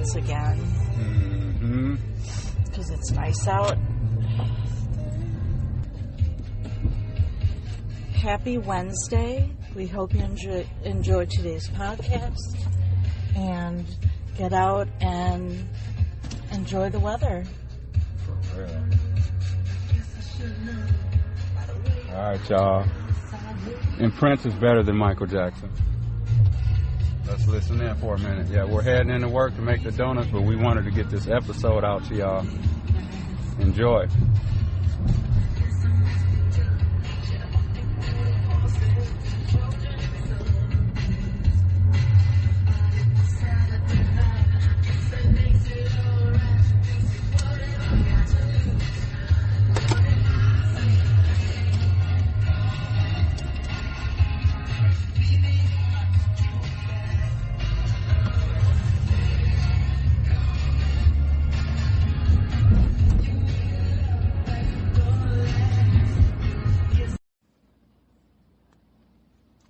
once again. Because it's nice out. Happy Wednesday. We hope you enjoy today's podcast and get out and enjoy the weather. For real. Alright, y'all. And Prince is better than Michael Jackson. Let's listen in for a minute. Yeah, we're heading into work to make the donuts, but we wanted to get this episode out to y'all. Enjoy.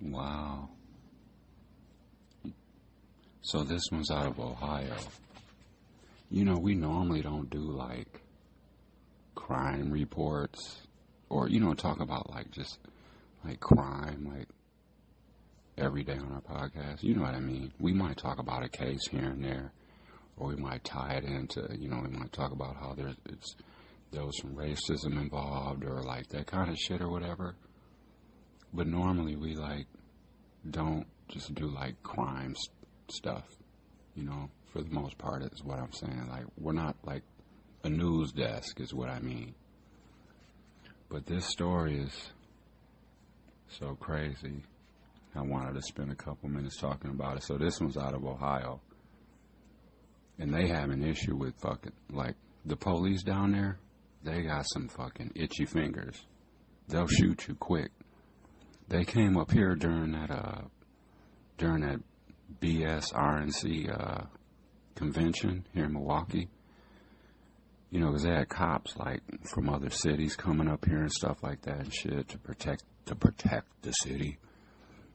Wow. So this one's out of Ohio. You know, we normally don't do like crime reports or, you know, talk about like just like crime like every day on our podcast. You know what I mean? We might talk about a case here and there, or we might tie it into, you know, we might talk about how there was some racism involved or like that kind of shit or whatever. But normally we like don't just do like crime stuff, you know, for the most part is what I'm saying. Like we're not like a news desk is what I mean. But this story is so crazy. I wanted to spend a couple minutes talking about it. So this one's out of Ohio. And they have an issue with fucking, like, the police down there, they got some fucking itchy fingers. They'll shoot you quick. They came up here during that BS RNC convention here in Milwaukee. You know, 'cause they had cops like from other cities coming up here and stuff like that and shit to protect the city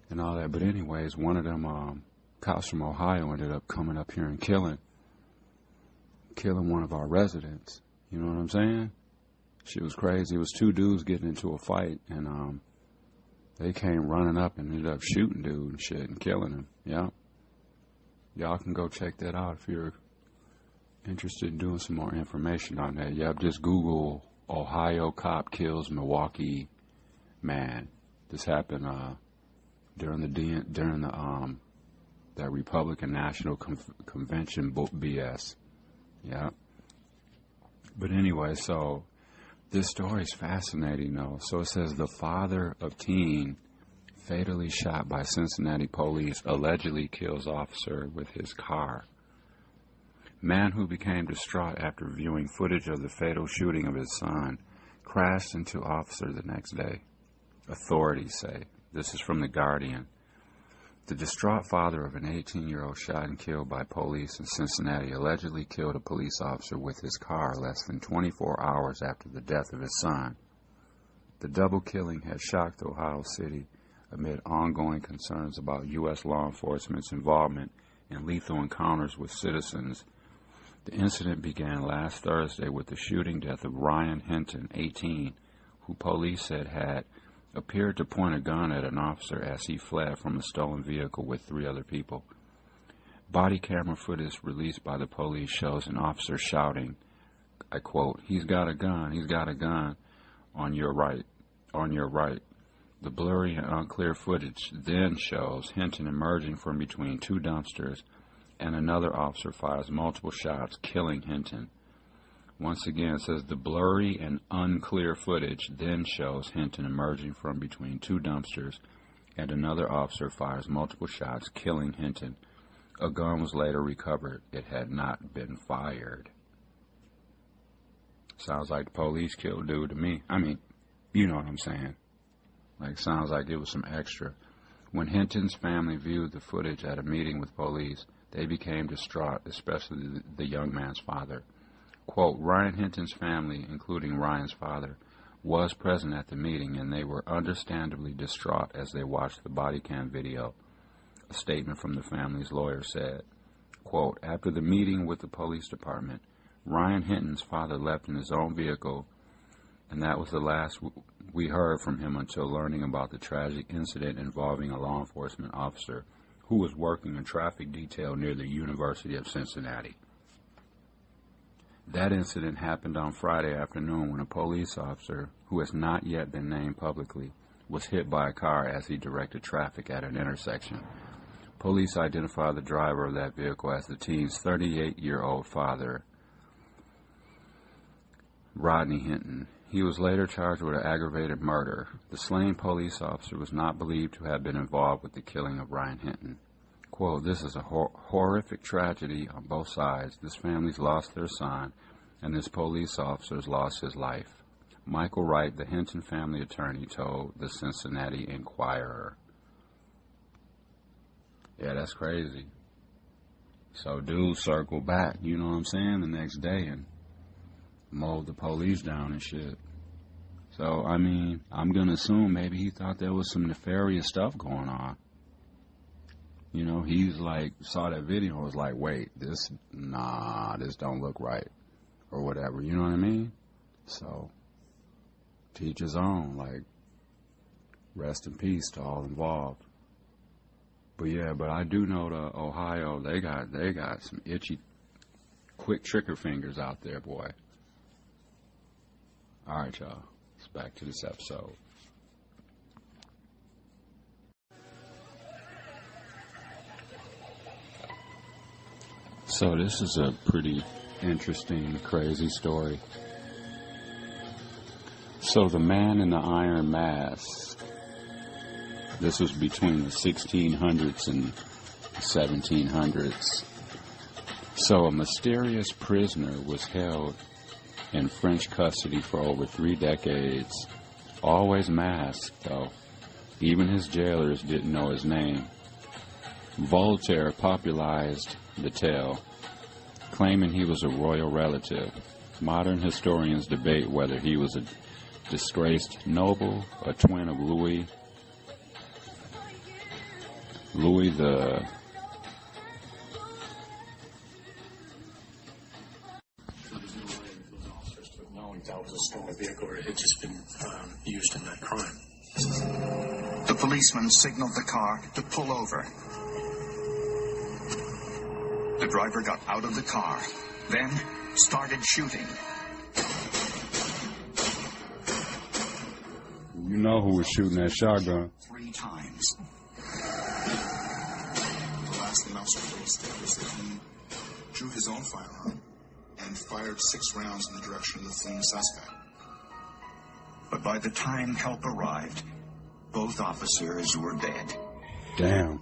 and all that. But anyways, one of them cops from Ohio ended up coming up here and killing one of our residents. You know what I'm saying? Shit was crazy. It was two dudes getting into a fight and they came running up and ended up shooting dude and shit and killing him. Yeah. Y'all can go check that out if you're interested in doing some more information on that. Yep, just Google Ohio cop kills Milwaukee man. This happened during that Republican National Convention BS. Yeah. But anyway, so this story is fascinating, though. So it says the father of teen fatally shot by Cincinnati police allegedly kills officer with his car. Man who became distraught after viewing footage of the fatal shooting of his son crashed into officer the next day, authorities say. This is from The Guardian. The distraught father of an 18-year-old shot and killed by police in Cincinnati allegedly killed a police officer with his car less than 24 hours after the death of his son. The double killing has shocked Ohio City amid ongoing concerns about U.S. law enforcement's involvement in lethal encounters with citizens. The incident began last Thursday with the shooting death of Ryan Hinton, 18, who police said had appeared to point a gun at an officer as he fled from a stolen vehicle with 3 other people. Body camera footage released by the police shows an officer shouting, I quote, he's got a gun, on your right. The blurry and unclear footage then shows Hinton emerging from between 2 dumpsters, and another officer fires multiple shots, killing Hinton. Once again, it says the blurry and unclear footage then shows Hinton emerging from between 2 dumpsters, and another officer fires multiple shots, killing Hinton. A gun was later recovered. It had not been fired. Sounds like the police killed dude to me. I mean, you know what I'm saying. Like, sounds like it was some extra. When Hinton's family viewed the footage at a meeting with police, they became distraught, especially the young man's father. Quote, Ryan Hinton's family, including Ryan's father, was present at the meeting, and they were understandably distraught as they watched the body cam video, a statement from the family's lawyer said. Quote, after the meeting with the police department, Ryan Hinton's father left in his own vehicle, and that was the last we heard from him until learning about the tragic incident involving a law enforcement officer who was working a traffic detail near the University of Cincinnati. That incident happened on Friday afternoon when a police officer, who has not yet been named publicly, was hit by a car as he directed traffic at an intersection. Police identified the driver of that vehicle as the teen's 38-year-old father, Rodney Hinton. He was later charged with an aggravated murder. The slain police officer was not believed to have been involved with the killing of Ryan Hinton. Quote, this is a horrific tragedy on both sides. This family's lost their son, and this police officer's lost his life. Michael Wright, the Hinton family attorney, told the Cincinnati Enquirer. Yeah, that's crazy. So dude circled back, you know what I'm saying, the next day and mowed the police down and shit. So, I mean, I'm going to assume maybe he thought there was some nefarious stuff going on. You know, he's like, saw that video and was like, wait, this don't look right. Or whatever, you know what I mean? So, teach his own, like, rest in peace to all involved. But yeah, but I do know the Ohio, they got some itchy, quick trigger fingers out there, boy. All right, y'all. Let's back to this episode. So this is a pretty interesting, crazy story. So the man in the iron mask, this was between the 1600s and 1700s. So a mysterious prisoner was held in French custody for over 3 decades, always masked though. Even his jailers didn't know his name. Voltaire popularized the tale, claiming he was a royal relative. Modern historians debate whether he was a disgraced noble, a twin of Louis the That was a stolen vehicle, or it had just been used in that crime. The policeman signaled the car to pull over. The driver got out of the car, then started shooting. You know who was shooting that shotgun. 3 times. The last thing Officer Wade said was that he drew his own firearm and fired 6 rounds in the direction of the fleeing suspect. But by the time help arrived, both officers were dead. Damn.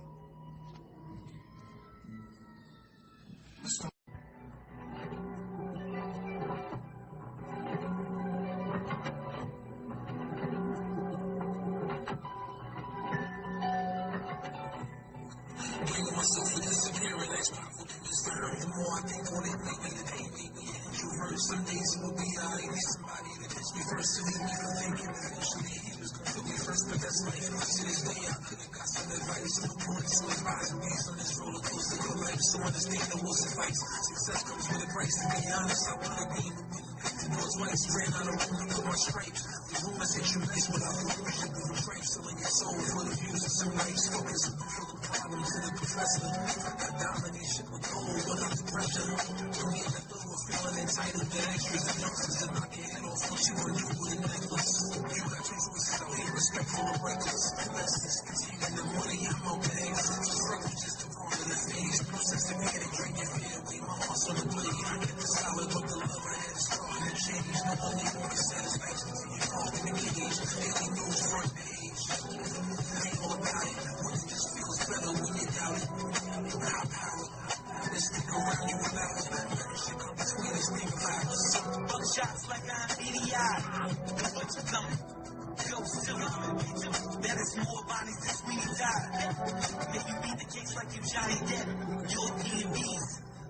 Some days it will be alright. Somebody to catch me first and leave me for thinking eventually he was gonna put me first, but that's life. To this day I could have got some advice. No point so advising me on this roller coaster of life. So understand the will suffice. Success comes with a price. To be honest, I wanna be towards whites. Ran out of room to put my stripes. The rumors hit you nice without the worship of a trace. Selling your soul for the views of some lights. Focus on the problem to the professor. I domination with cold without the pressure. Don't get left over feeling entitled to extras and youngsters that knock your head off what you were new with a necklace. You got 2 choices out here, respectful or reckless. Lessons continue the money, I'm okay. Struggle just to wrong in the face. No sense to get it, drink your fear away. My heart's on the blade. I get the solid, but the love I had is starting to change. No only want satisfaction till you fall in the cage. Daily news front page. Ain't all about it. When it just feels better when you doubt it. High power. This stick around you without it. Shit come between us, leave it out. Buckshots like I'm EDI. What you coming? Go still that is more bodies than Sweeney died. If you beat the case like you Johnny Depp, European bees.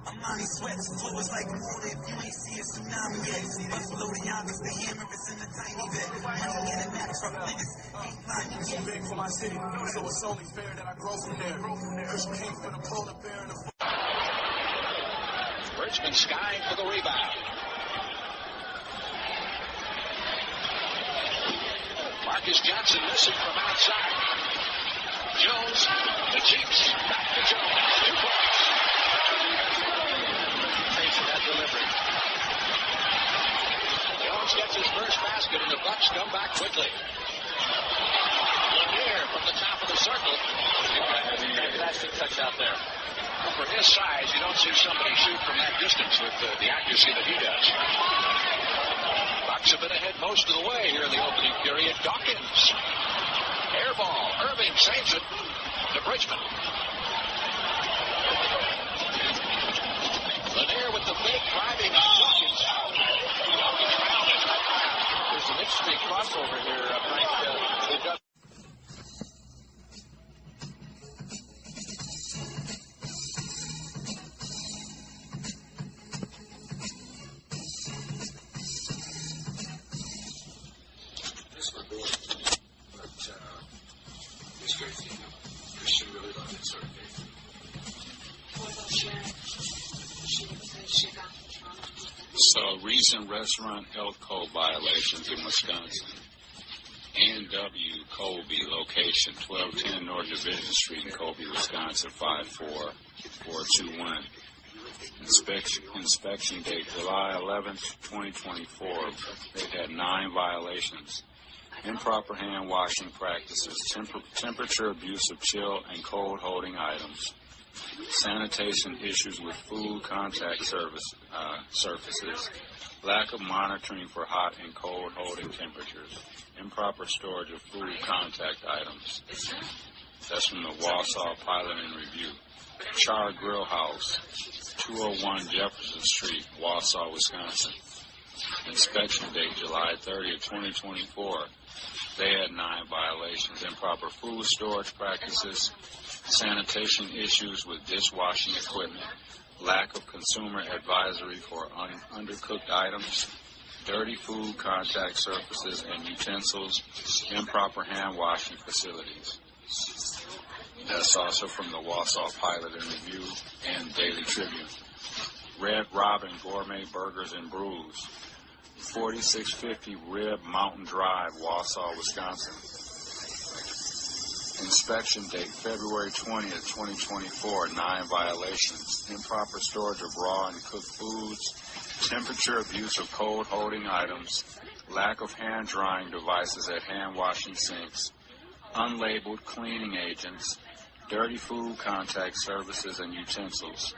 Amani sweats, flow is like water if you ain't see a tsunami yet. Buffalo the youngest, the hammer is in the tiny bit. Money in a Mack truck, niggas ain't lying yet. Big for my city, so it's only fair that I grow from there. Push me for the polar bear and the Bridgman skying for the rebound. Marcus Johnson missing from outside. Jones to Cheeks. Back to Jones. 2 points. Facing that delivery. Jones gets his first basket, and the Bucks come back quickly. Lanier from the top of the circle. Fantastic touch out there. For his size, you don't see somebody shoot from that distance with the accuracy that he does. Bucks have been ahead most of the way here in the opening period. Dawkins. Air ball. Irving saves it to Bridgman. Lanier with the fake driving on Dawkins. Dawkins found it. There's an interesting crossover here, Frank. They've got So, recent restaurant health code violations in Wisconsin. A&W Colby, location 1210 North Division Street in Colby, Wisconsin, 54421. Inspection date July 11th, 2024. They've had 9 violations. Improper hand washing practices, temperature abuse of chill and cold holding items, sanitation issues with food contact surfaces, lack of monitoring for hot and cold holding temperatures, improper storage of food contact items. That's from the Wausau Pilot and Review. Char Grill House, 201 Jefferson Street, Wausau, Wisconsin. Inspection date July 30th, 2024. They had 9 violations. Improper food storage practices, sanitation issues with dishwashing equipment, lack of consumer advisory for undercooked items, dirty food contact surfaces and utensils, improper hand washing facilities. That's also from the Wausau Pilot and Review and Daily Tribune. Red Robin Gourmet Burgers and Brews, 4650 Rib Mountain Drive, Wausau, Wisconsin. Inspection date February 20th, 2024, 9 violations. Improper storage of raw and cooked foods, temperature abuse of cold holding items, lack of hand drying devices at hand washing sinks, unlabeled cleaning agents, dirty food contact surfaces and utensils.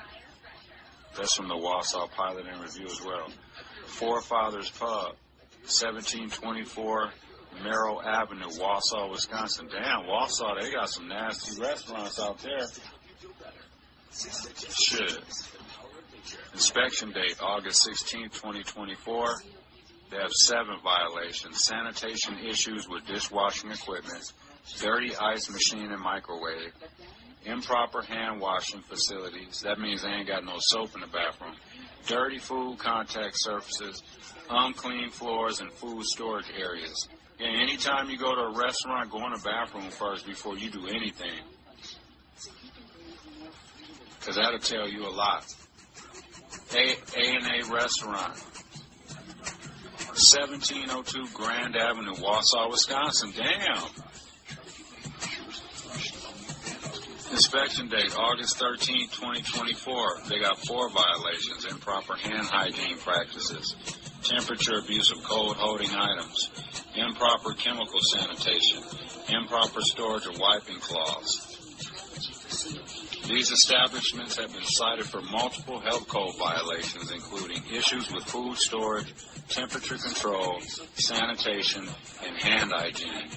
That's from the Wausau Pilot and Review as well. Forefathers Pub, 1724 Merrill Avenue, Wausau, Wisconsin. Damn, Wausau, they got some nasty restaurants out there. Shit. Inspection date August 16, 2024. They have 7 violations. Sanitation issues with dishwashing equipment, dirty ice machine and microwave, improper hand washing facilities. That means they ain't got no soap in the bathroom. Dirty food contact surfaces, unclean floors, and food storage areas. Yeah, anytime you go to a restaurant, go in the bathroom first before you do anything. Because that'll tell you a lot. A&A Restaurant, 1702 Grand Avenue, Wausau, Wisconsin. Damn. Inspection date August 13, 2024. They got 4 violations. Improper hand hygiene practices, temperature abuse of cold holding items, improper chemical sanitation, improper storage of wiping cloths. These establishments have been cited for multiple health code violations, including issues with food storage, temperature control, sanitation, and hand hygiene.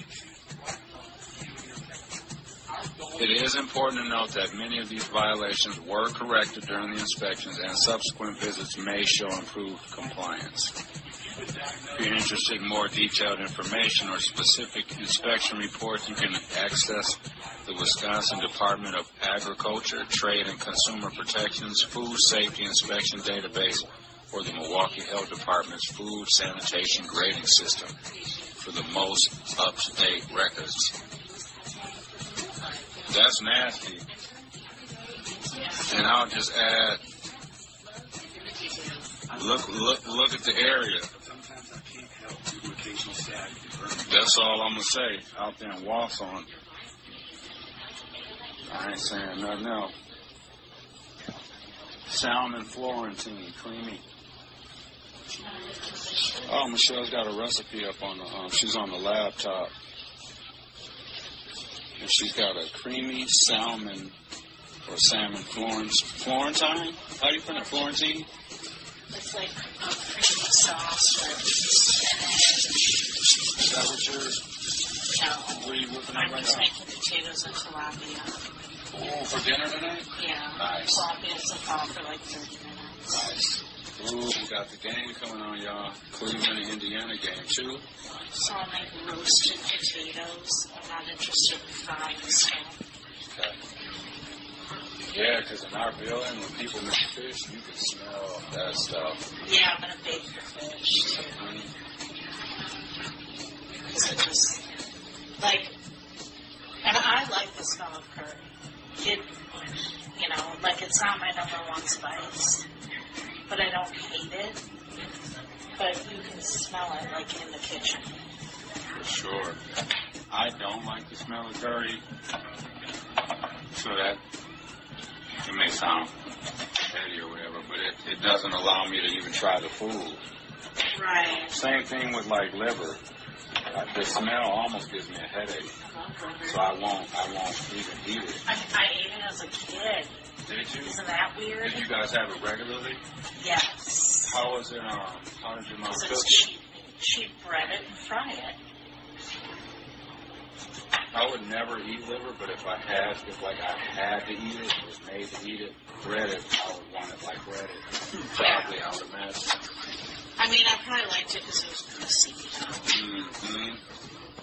It is important to note that many of these violations were corrected during the inspections, and subsequent visits may show improved compliance. If you're interested in more detailed information or specific inspection reports, you can access the Wisconsin Department of Agriculture, Trade, and Consumer Protection's Food Safety Inspection Database or the Milwaukee Health Department's Food Sanitation Grading System for the most up-to-date records. That's nasty. And I'll just add, Look at the area. That's all I'm gonna say. Out there in Walson. I ain't saying nothing else. Salmon Florentine, creamy. Oh, Michelle's got a recipe up on the. She's on the laptop, and she's got a creamy salmon or salmon Florentine. How do you pronounce Florentine? It's like a creamy sauce with spinach. Is that what you're? No. What are you whipping up I'm right just now? making potatoes and tilapia. Oh, for dinner tonight? Yeah. Nice. Tilapia is a fall for like 30 minutes. Nice. Ooh, we got the game coming on, y'all. Cleveland and Indiana game, too. So I'll make roasted potatoes. I'm not interested in frying stuff. Okay. Yeah, because in our building, when people make fish, you can smell that stuff. Yeah, I'm going to bake the fish, too. Because it just, like, and I like the smell of curry. It, you know, like it's not my number one spice, but I don't hate it. But you can smell it, like, in the kitchen. For sure. I don't like the smell of curry. So that, it may sound petty or whatever, but it doesn't allow me to even try the food. Right. Same thing with, like, liver. The smell almost gives me a headache. So I won't even eat it. I ate it as a kid. Did you? Isn't that weird? Did you guys have it regularly? Yes. How was it, how did your mom cook Because it? she'd bread it and fry it. I would never eat liver, but if I had to eat it, was made to eat it, breaded, I would want it like breaded. Probably, I would imagine. I mean, I probably liked it because it was greasy, you know? Mm-hmm.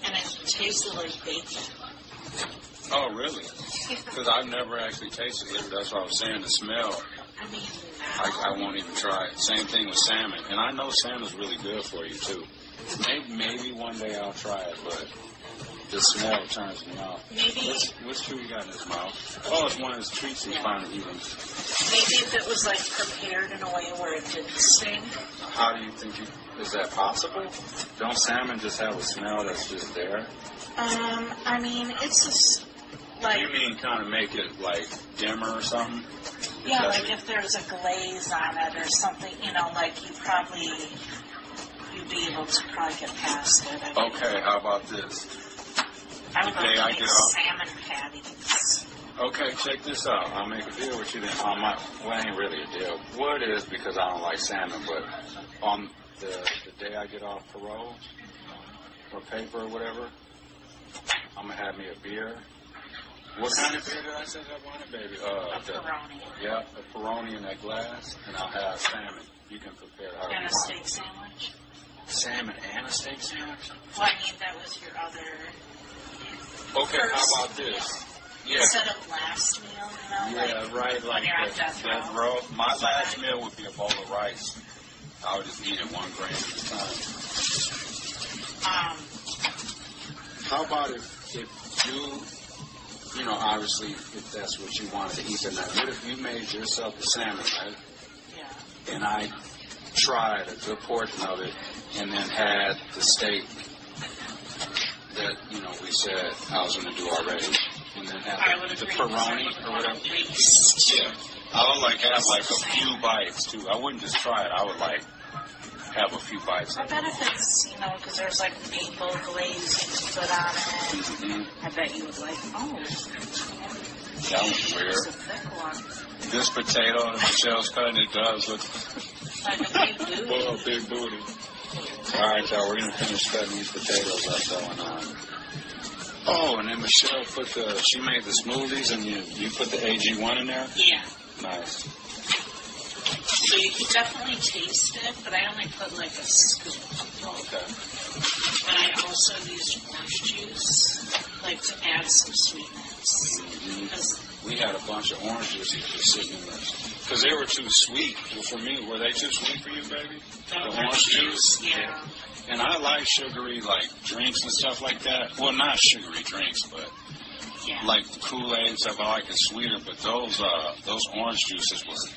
And it tasted like bacon. Oh, really? Because I've never actually tasted liver. That's what I was saying. The smell, I mean, I won't even try it. Same thing with salmon. And I know salmon's really good for you, too. Maybe one day I'll try it, but the smell turns me off. maybe What's true you got in his mouth? Oh, it's one of his treats he's finally eating. if it was like prepared in a way where it didn't stink. How do you think is that possible? Don't salmon just have a smell that's just there? I mean, it's just like... You mean kind of make it like dimmer or something? Yeah, like if there's a glaze on it or something, you know, like you'd be able to probably get past it. I mean, Okay, how about this? I would the like day to I make get off- salmon patties. Okay, check this out. I'll make a deal with you then. Well, it ain't really a deal. What it is, because I don't like salmon, but on the day I get off parole or paper or whatever, I'm going to have me a beer. What kind of beer did I say I wanted, baby? A Peroni. Yeah, a Peroni in that glass, and I'll have salmon. You can prepare it however And you a want. steak sandwich. Salmon and a steak sandwich? Well, I mean, that was your other... Okay, how First about this? Yeah. Instead of last meal, you know? Yeah, right, like when you're on that death row. My last meal would be a bowl of rice. I would just eat it 1 gram at a time. How about if you know, obviously, if that's what you wanted to eat tonight, what if you made yourself a salmon, right? Yeah. And I tried a good portion of it and then had the steak that, you know, we said I was going to do already. And then have the Peroni or whatever. Yeah. I would have a few bites too. I wouldn't just try it. I would have a few bites. I bet if it's, you know, because there's like maple glaze you can put on it. Mm-hmm. I bet you would like, That was weird. it's a thick one. This potato that Michelle's cutting, it does look Like a big booty. well, a big booty. All right, y'all, we're going to finish cutting these potatoes up going on. Oh, and then Michelle she made the smoothies, and you put the AG1 in there? Yeah. Nice. So you can definitely taste it, but I only put like a scoop. Okay. And I also used orange juice, like to add some sweetness. Mm-hmm. We had a bunch of orange juices just sitting in there. Because they were too sweet. Well, for me, were they too sweet for you, baby? The orange juice? Yeah. And I like sugary, like, drinks and stuff like that. Well, not sugary drinks, but Yeah. like Kool-Aid and stuff. I like it sweeter, but those orange juices was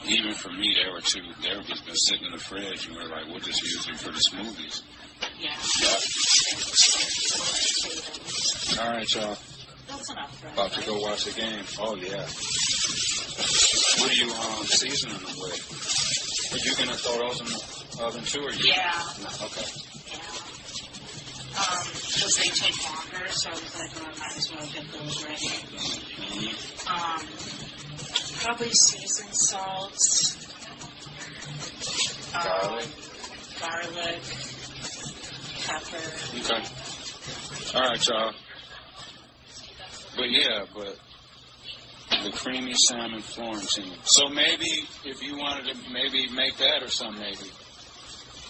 Even for me, they were just been sitting in the fridge, and we were like, we'll just use them for the smoothies. Yeah. All right, y'all. That's enough, right? About to go watch the game. Oh, yeah. What are you seasoning them with? Are you going to throw those in the oven, too, or you? Yeah. No, okay. Yeah. Because they take longer, so I was like, well, I might as well get those ready. Mm-hmm. Probably seasoned salts. Garlic. Pepper. Okay. All right, y'all. But the creamy salmon Florentine. So maybe if you wanted to maybe make that or something, maybe.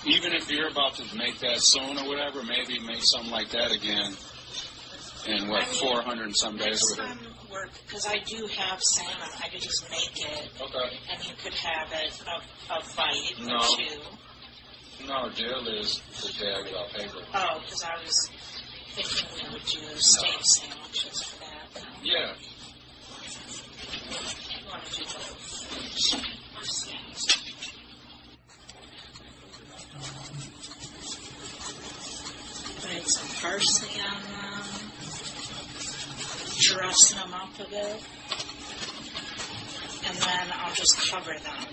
Even if you're about to make that soon or whatever, maybe make something like that again in, 400 and some days or whatever. Work, because I do have salmon. I could just make it. Okay. And you could have it a bite or two. No, deal is the day I get off paper. Oh, because I was thinking we would do steak sandwiches for that. Yeah. You want to do both? Put some parsley on them. Dressing them up a bit. And then I'll just cover them.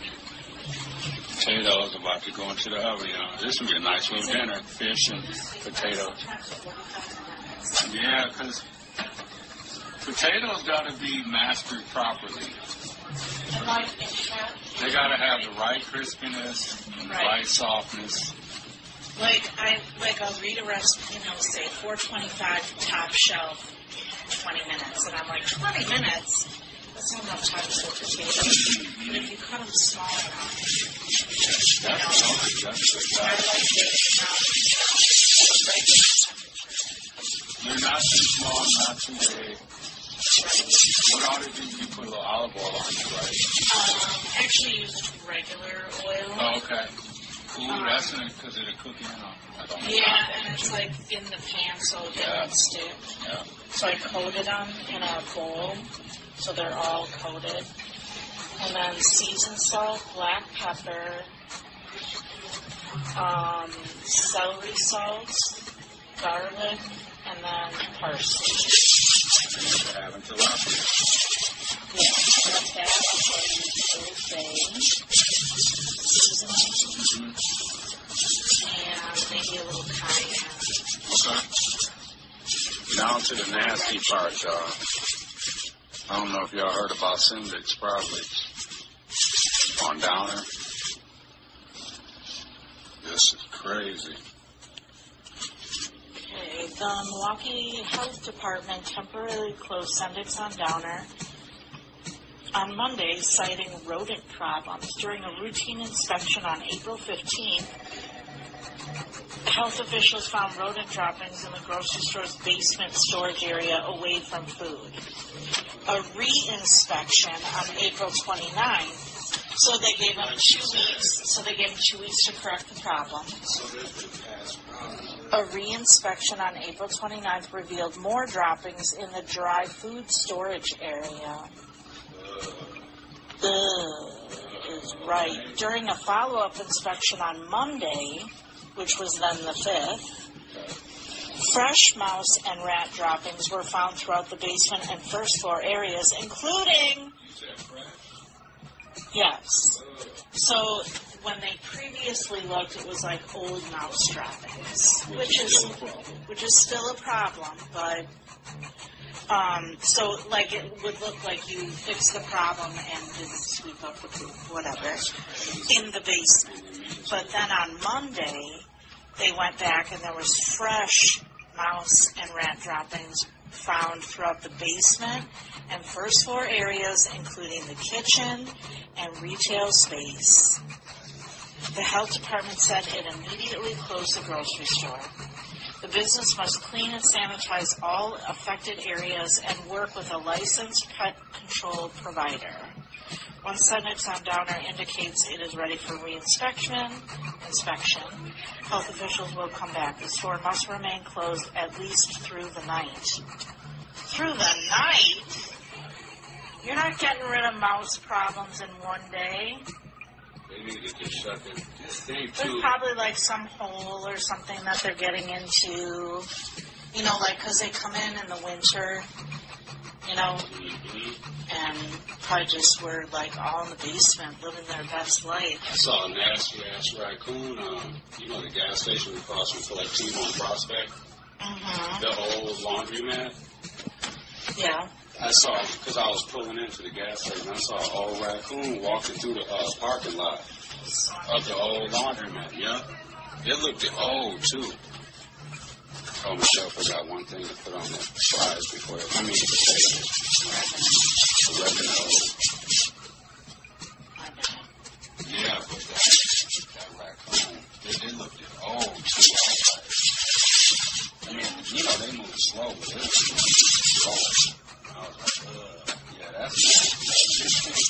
Potatoes about to go into the oven, This would be a nice little dinner. Fish and potatoes. Yeah, because potatoes got to be mastered properly. They got to have the right crispiness and the right softness. I'll read a recipe and it'll say 425 top shelf, 20 minutes. And I'm like, 20 minutes? That's not enough time for potatoes. But if you cut them small enough, They're not too small, not too big. What ought to do, you put a little olive oil on it, right? Actually use regular oil. Oh, okay. Ooh, that's because of the cooking. Yeah, and it's like in the pan so it doesn't stick. Yeah. So I coated them in a bowl so they're all coated. And then seasoned salt, black pepper, celery salt, garlic, and then parsley. Have until after. Yeah, let that Old Bay. Seasoning. And maybe a little cayenne. Okay. Now to the nasty part, y'all. I don't know if y'all heard about Simbics, probably. On Downer. This is crazy. Okay, the Milwaukee Health Department temporarily closed Simbics on Downer on Monday, citing rodent problems. During a routine inspection on April 15th, health officials found rodent droppings in the grocery store's basement storage area away from food. A re-inspection on April 29th, so they gave them 2 weeks. So they gave them 2 weeks to correct the problem. A re-inspection on April 29th revealed more droppings in the dry food storage area. Is right. During a follow-up inspection on Monday, which was then the 5th, fresh mouse and rat droppings were found throughout the basement and first floor areas, including... Yes. So when they previously looked, it was like old mouse droppings, which is still a problem, but... so, like, it would look like you fixed the problem and didn't sweep up the poop, whatever, in the basement. But then on Monday, they went back and there was fresh mouse and rat droppings found throughout the basement and first floor areas, including the kitchen and retail space. The health department said it immediately closed the grocery store. The business must clean and sanitize all affected areas and work with a licensed pet control provider. Once Simbics on Downer indicates it is ready for inspection, health officials will come back. The store must remain closed at least through the night. Through the night? You're not getting rid of mouse problems in one day. They need to just shut this thing There's too. probably like some hole or something that they're getting into. You know, like because they come in the winter. You know, and probably just were like all in the basement living their best life. I saw a nasty ass raccoon. You know the gas station we crossed for like T1 Prospect. Mm-hmm. The old laundromat. Yeah. I saw because I was pulling into the gas station. I saw an old raccoon walking through the parking lot of the old laundromat. Yeah, it looked old too. Oh, Michelle forgot one thing to put on the fries before. Potatoes. Oregano. Yeah, but that raccoon, it looked old too. I mean, you know, they move slow, but it was slow. I was like, yeah, that's nice.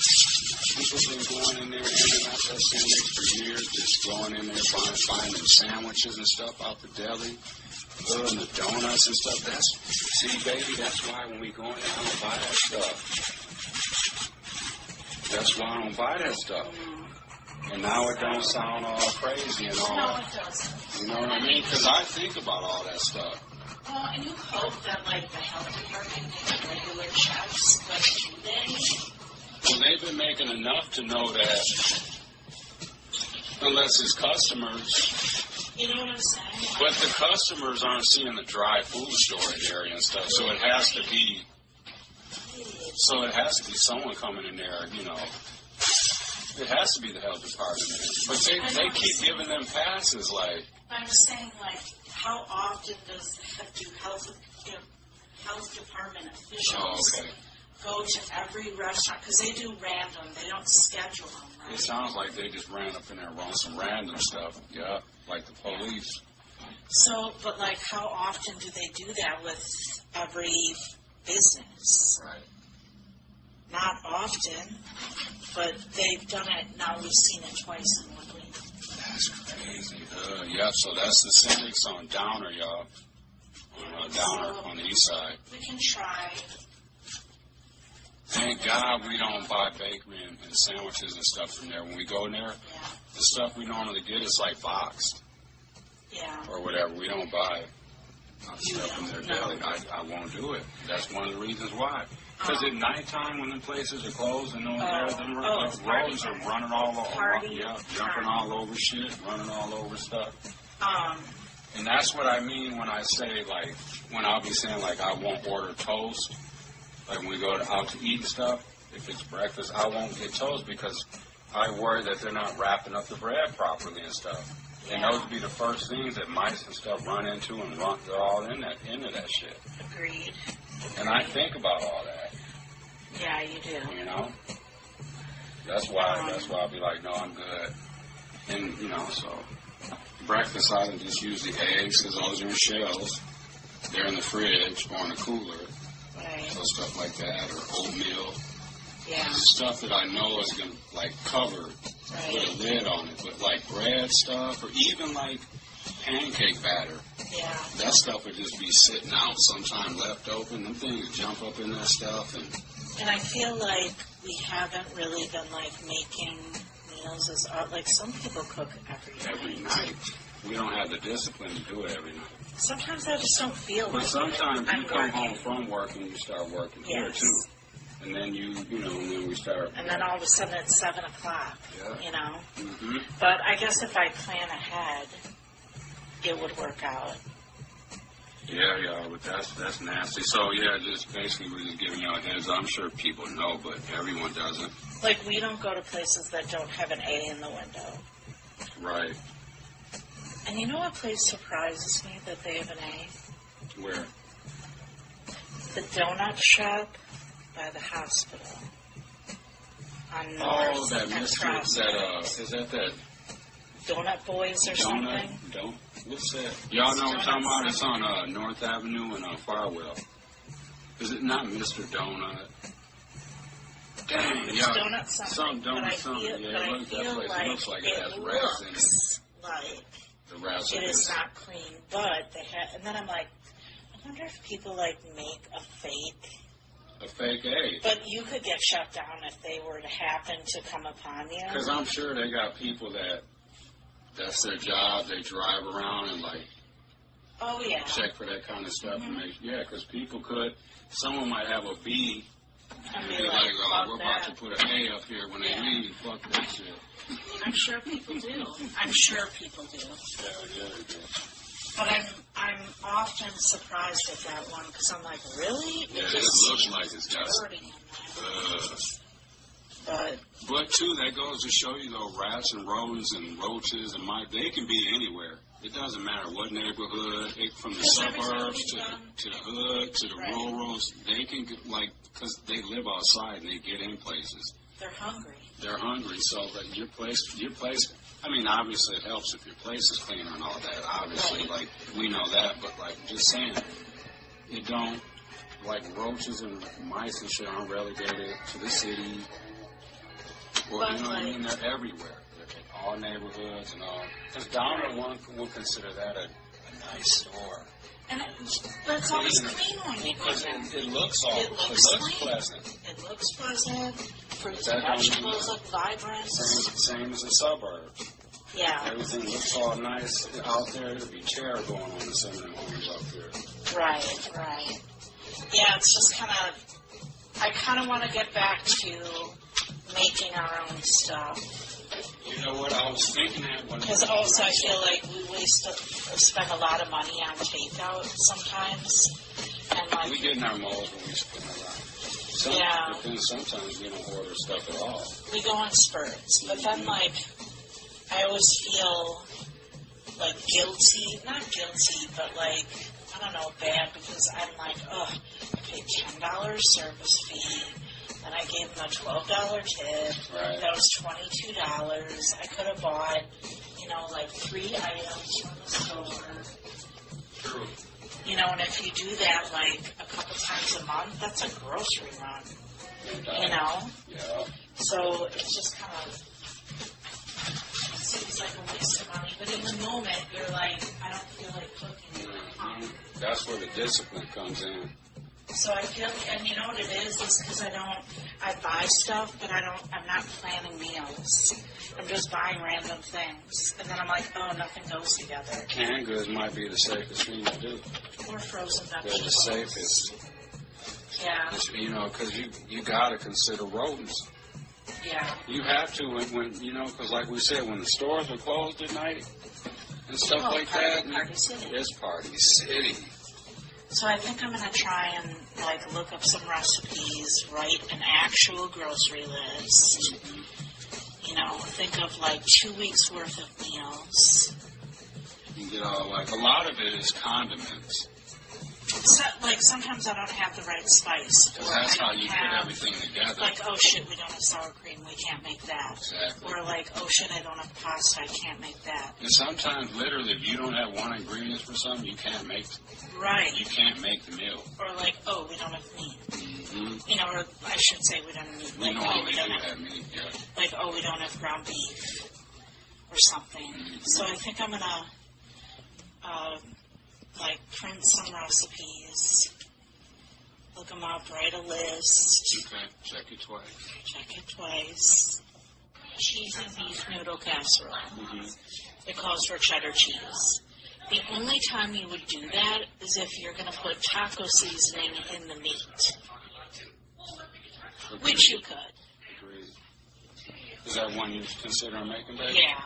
People been going in there, hanging out that sandwich for years, just going in there, buying them sandwiches and stuff out the deli. And the donuts and stuff. See, baby, that's why when we go in there, I don't buy that stuff. That's why I don't buy that stuff. And now it don't sound all crazy and all. No, it doesn't. You know what I mean? Because I think about all that stuff. Well, and you hope that, like, the health department makes regular checks, but do they? Well, they've been making enough to know that unless it's customers. You know what I'm saying? But the customers aren't seeing the dry food storage area and stuff, so it has to be. So it has to be someone coming in there, you know. It has to be the health department. But they keep giving them passes, like. I'm just saying, like, how often do health department officials go to every restaurant? Because they do random. They don't schedule them, right? It sounds like they just ran up in there and run some random stuff. Yeah, like the police. So, but, like, how often do they do that with every business? Right. Not often, but they've done it. Now we've seen it twice in 1 week. That's crazy. Yeah, so that's the Cynics on Downer, y'all. Downer on the east side. We can try. Thank God we don't buy bakery and sandwiches and stuff from there. When we go in there, the stuff we normally get is like boxed. Yeah. Or whatever. We don't buy stuff from their deli. I won't do it. That's one of the reasons why. Because at nighttime when the places are closed and no one's there, them roads are running all over, jumping all over shit, running all over stuff. And that's what I mean when I say, like, when I'll be saying, like, I won't order toast. Like, when we go out to eat and stuff, if it's breakfast, I won't get toast because I worry that they're not wrapping up the bread properly and stuff. And those would be the first things that mice and stuff run into and they're all into that shit. Agreed. And I think about all that. Yeah, you do. You know? That's why I'll be like, no, I'm good. And, you know, so breakfast I can just use the eggs because those are in shells. They're in the fridge or in the cooler. Right. So stuff like that, or oatmeal. Yeah. Stuff that I know is going to, like, cover with a lid on it. But, like, bread stuff or even, like, pancake batter. Yeah. That stuff would just be sitting out sometime left open. Them things jump up in that stuff. And I feel like we haven't really been, like, making meals as like some people cook every night. We don't have the discipline to do it every night. Sometimes I just don't feel like it. But sometimes you come working. home from work and you start working here, too. And then and then we start. And then all of a sudden it's 7 o'clock, you know. Mm-hmm. But I guess if I plan ahead, it would work out. Yeah, but that's nasty. So, just basically we're just giving you a heads up. I'm sure people know, but everyone doesn't. Like, we don't go to places that don't have an A in the window. Right. And you know what place surprises me that they have an A? Where? The donut shop by the hospital. On North that mystery. Is that Donut Boys or something? What's that? Y'all know what I'm talking about? It's on North Avenue and Farwell. Is it not Mr. Donut? Dang, it's donut something. Some donut something. But I feel like it looks like it has rats in it. Like the rats it is not clean, but they have. And then I'm like, I wonder if people like make a fake a fake aid. But you could get shut down if they were to happen to come upon you. Because I'm sure they got people that's their job. They drive around and like check for that kind of stuff. And because people someone might have a B and be like, oh, we're about to put an A up here when they leave. Fuck that shit. I'm sure people do. Yeah, they do. But I'm often surprised at that one because I'm like, really? It looks like it's got But too, that goes to show you though, rats and rodents and roaches and mice, they can be anywhere. It doesn't matter what neighborhood, from the suburbs to the hood to the rurals. They can because they live outside and they get in places. They're hungry. So that your place. I mean, obviously it helps if your place is cleaner and all that. Obviously, we know that. But just saying, it don't roaches and mice and shit aren't relegated to the city. Well, you know what I mean? They're everywhere. They're in all neighborhoods and all. Because Downer one would consider that a nice store. But it's always clean when you because go in. It looks pleasant. It looks pleasant. Fruits and vegetables look vibrant. Same as the suburbs. Yeah. Everything looks all nice out there. There'll be terror going on in some of them homes out there. Right. Yeah, it's just I kind of want to get back to making our own stuff. You know what, I was thinking that when... Because also I feel like we spend a lot of money on takeout sometimes. And we get in our moles when we spend a lot. Sometimes we don't order stuff at all. We go on spurts. But then, I always feel, guilty. Not guilty, but, I don't know, bad. Because I'm like, I paid $10 service fee. And I gave them a $12 tip. Right. That was $22. I could have bought, 3 items from the store. True. And if you do that, a couple times a month, that's a grocery run. Yeah. So it's just it seems like a waste of money. But in the moment, you're like, I don't feel like cooking. That's where the discipline comes in. So I feel, and you know what it is because I buy stuff, but I'm not planning meals. I'm just buying random things. And then I'm like, nothing goes together. Canned goods might be the safest thing to do. Or frozen vegetables. They're the safest. Yeah. Because you got to consider rodents. Yeah. You have to when because like we said, when the stores are closed at night and stuff like that. Party City. It's Party City. So I think I'm going to try and, look up some recipes, write an actual grocery list, think of, 2 weeks worth of meals. You get all, a lot of it is condiments. So, sometimes I don't have the right spice. Because that's how you put everything together. Oh, shit, we don't have sour cream, we can't make that. Exactly. Or, oh, shit, I don't have pasta, I can't make that. And sometimes, literally, if you don't have one ingredient for something, you can't make it. Right. You can't make the meal. Or, oh, we don't have meat. Mm-hmm. Or I should say we don't have meat. We normally do have meat, yeah. Oh, we don't have ground beef. Or something. Mm-hmm. So I think I'm going to... print some recipes, look them up, write a list. Okay, check it twice. Cheesy beef noodle casserole. Mm-hmm. It calls for cheddar cheese. The only time you would do that is if you're going to put taco seasoning in the meat. Agreed. Which you could. Agreed. Is that one you consider making, baby? Yeah.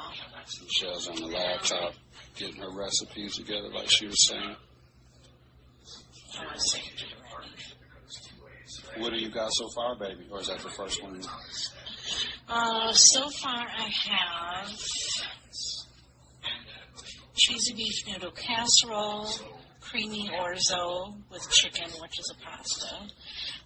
Michelle's on the laptop getting her recipes together like she was saying. What do you got so far, baby? Or is that the first one? So far I have cheesy beef noodle casserole, creamy orzo with chicken, which is a pasta,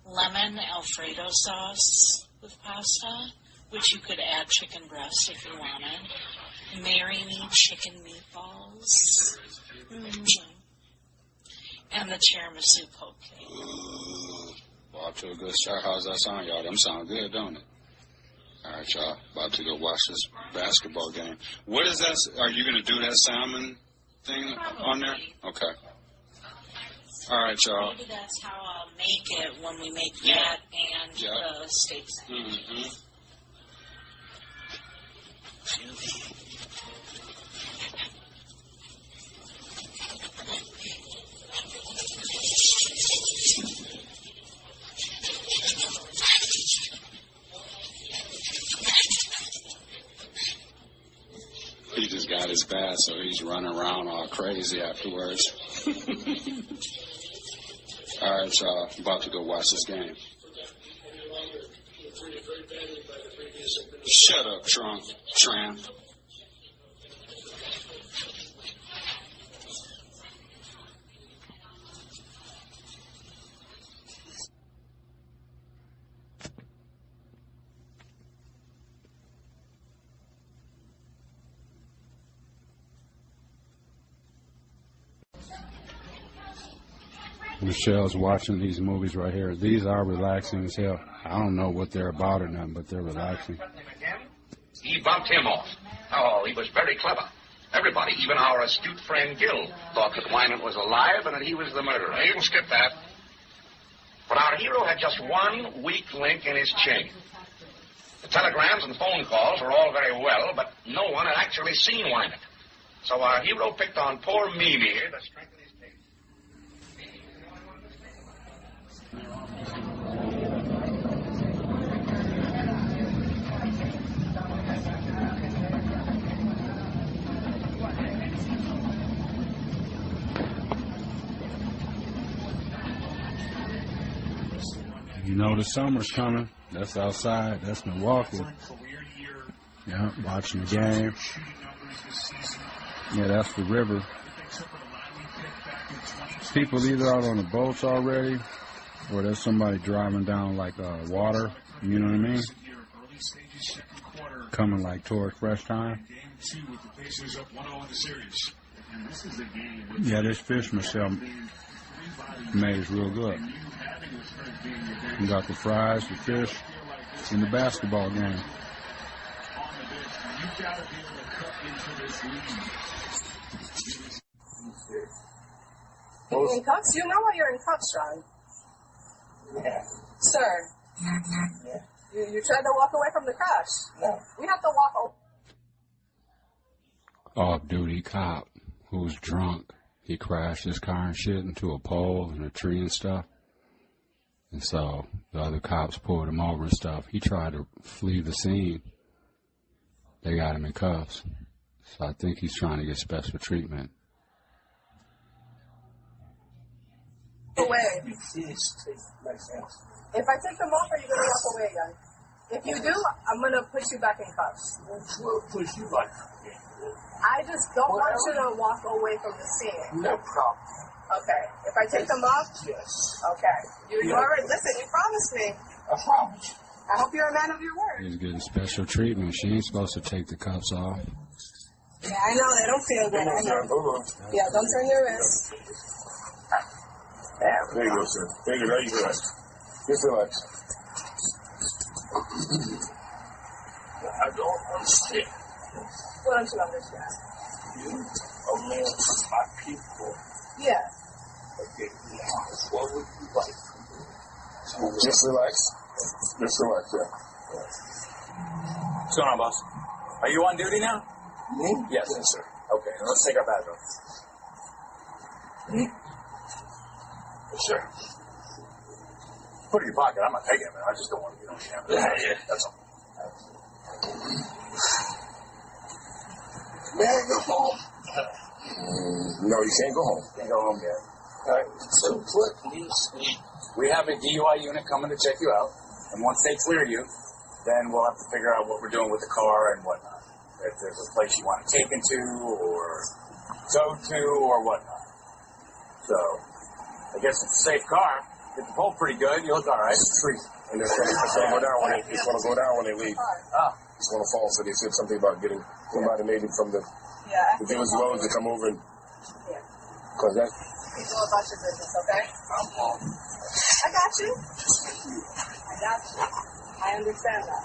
lemon Alfredo sauce with pasta, which you could add chicken breast if you wanted, marry me chicken meatballs, and the tiramisu poke cake. Off to a good start. How's that sound, y'all? Them sound good, don't it? All right, y'all. About to go watch this basketball game. What is that? Are you going to do that salmon thing on there? Okay. All right, y'all. Maybe that's how I'll make it when we make that and the steak sandwich. Mm-hmm. He just got his bath, so he's running around all crazy afterwards. All right, y'all. I'm about to go watch this game. Shut up, tramp. Michelle's watching these movies right here. These are relaxing as hell. I don't know what they're about or nothing, but they're relaxing. He bumped him off. Oh, he was very clever. Everybody, even our astute friend Gil, thought that Wyman was alive and that he was the murderer. You can skip that. But our hero had just one weak link in his chain. The telegrams and phone calls were all very well, but no one had actually seen Wyman. So our hero picked on poor Mimi to strengthen his case. You know the summer's coming. That's outside. That's Milwaukee. Yeah, watching the game. Yeah, that's the river. People either out on the boats already, or there's somebody driving down like water. You know what I mean? Coming like toward fresh time. Yeah, this fish Michelle made is real good. You got the fries, the fish, and the basketball game. In cuffs? You know why you're in cuffs, John. Yeah. Sir. Yeah. You tried to walk away from the crash. No. We have to walk away. Off-duty cop who's drunk. He crashed his car and shit into a pole and a tree and stuff. And so the other cops pulled him over and stuff. He tried to flee the scene. They got him in cuffs. So I think he's trying to get special treatment. Away. Makes sense. If I take them off, are you going to walk away again? If you do, I'm going to put you back in cuffs. We'll push you back. I just don't want you to walk away from the scene. No problem. Okay. If I take them off? Yes. Okay. You already, listen, you promised me. I promise. I hope you're a man of your word. He's getting special treatment. She ain't supposed to take the cuffs off. Yeah, I know. They don't feel good. I know. Hold on. Yeah, don't turn your wrist. There you go, sir. There you go. Now you relax. Just relax. I don't understand. What don't you understand? You, a man, my people. Yeah. Okay, now, what would you like from me? Just relax. Just relax, yeah. What's going on, boss? Are you on duty now? Me? Yes, sir. Okay, let's take our badge off. Yes, sir. Put it in your pocket. I'm not taking it, man. I just don't want to get on camera. Yeah. That's all. May I go home? No, you can't go home. Can't go home yet. All right. So what needs We have a DUI unit coming to check you out, and once they clear you, then we'll have to figure out what we're doing with the car and whatnot. If there's a place you want it taken to, or towed to, or whatnot. So, I guess it's a safe car. Hit the pole pretty good. You look all right. It's free. And it's going to go down when they, it's going to go down when they leave. Ah. It's going to fall. So they said something about getting somebody maybe from the village loans to come over and. Yeah. Cause that. You go about your business, okay? I got you. I got you. I understand that.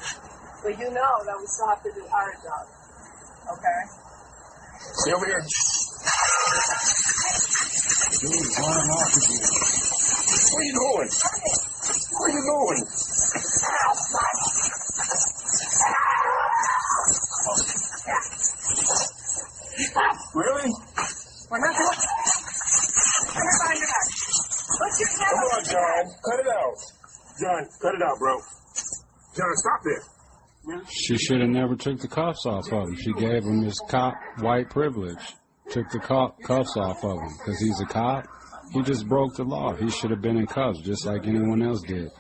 But you know that we still have to do our job. Okay? Stay over here. Dude, run off again. Where you going? Where you going? Really? We're not going. Never mind your back. Put your hand Come on, John. Cut it out. John, cut it out, bro. John, stop there. She should have never took the cuffs off of him. She gave him his cop white privilege. Took the cuffs off of him because he's a cop. He just broke the law. He should have been in cuffs just like anyone else did.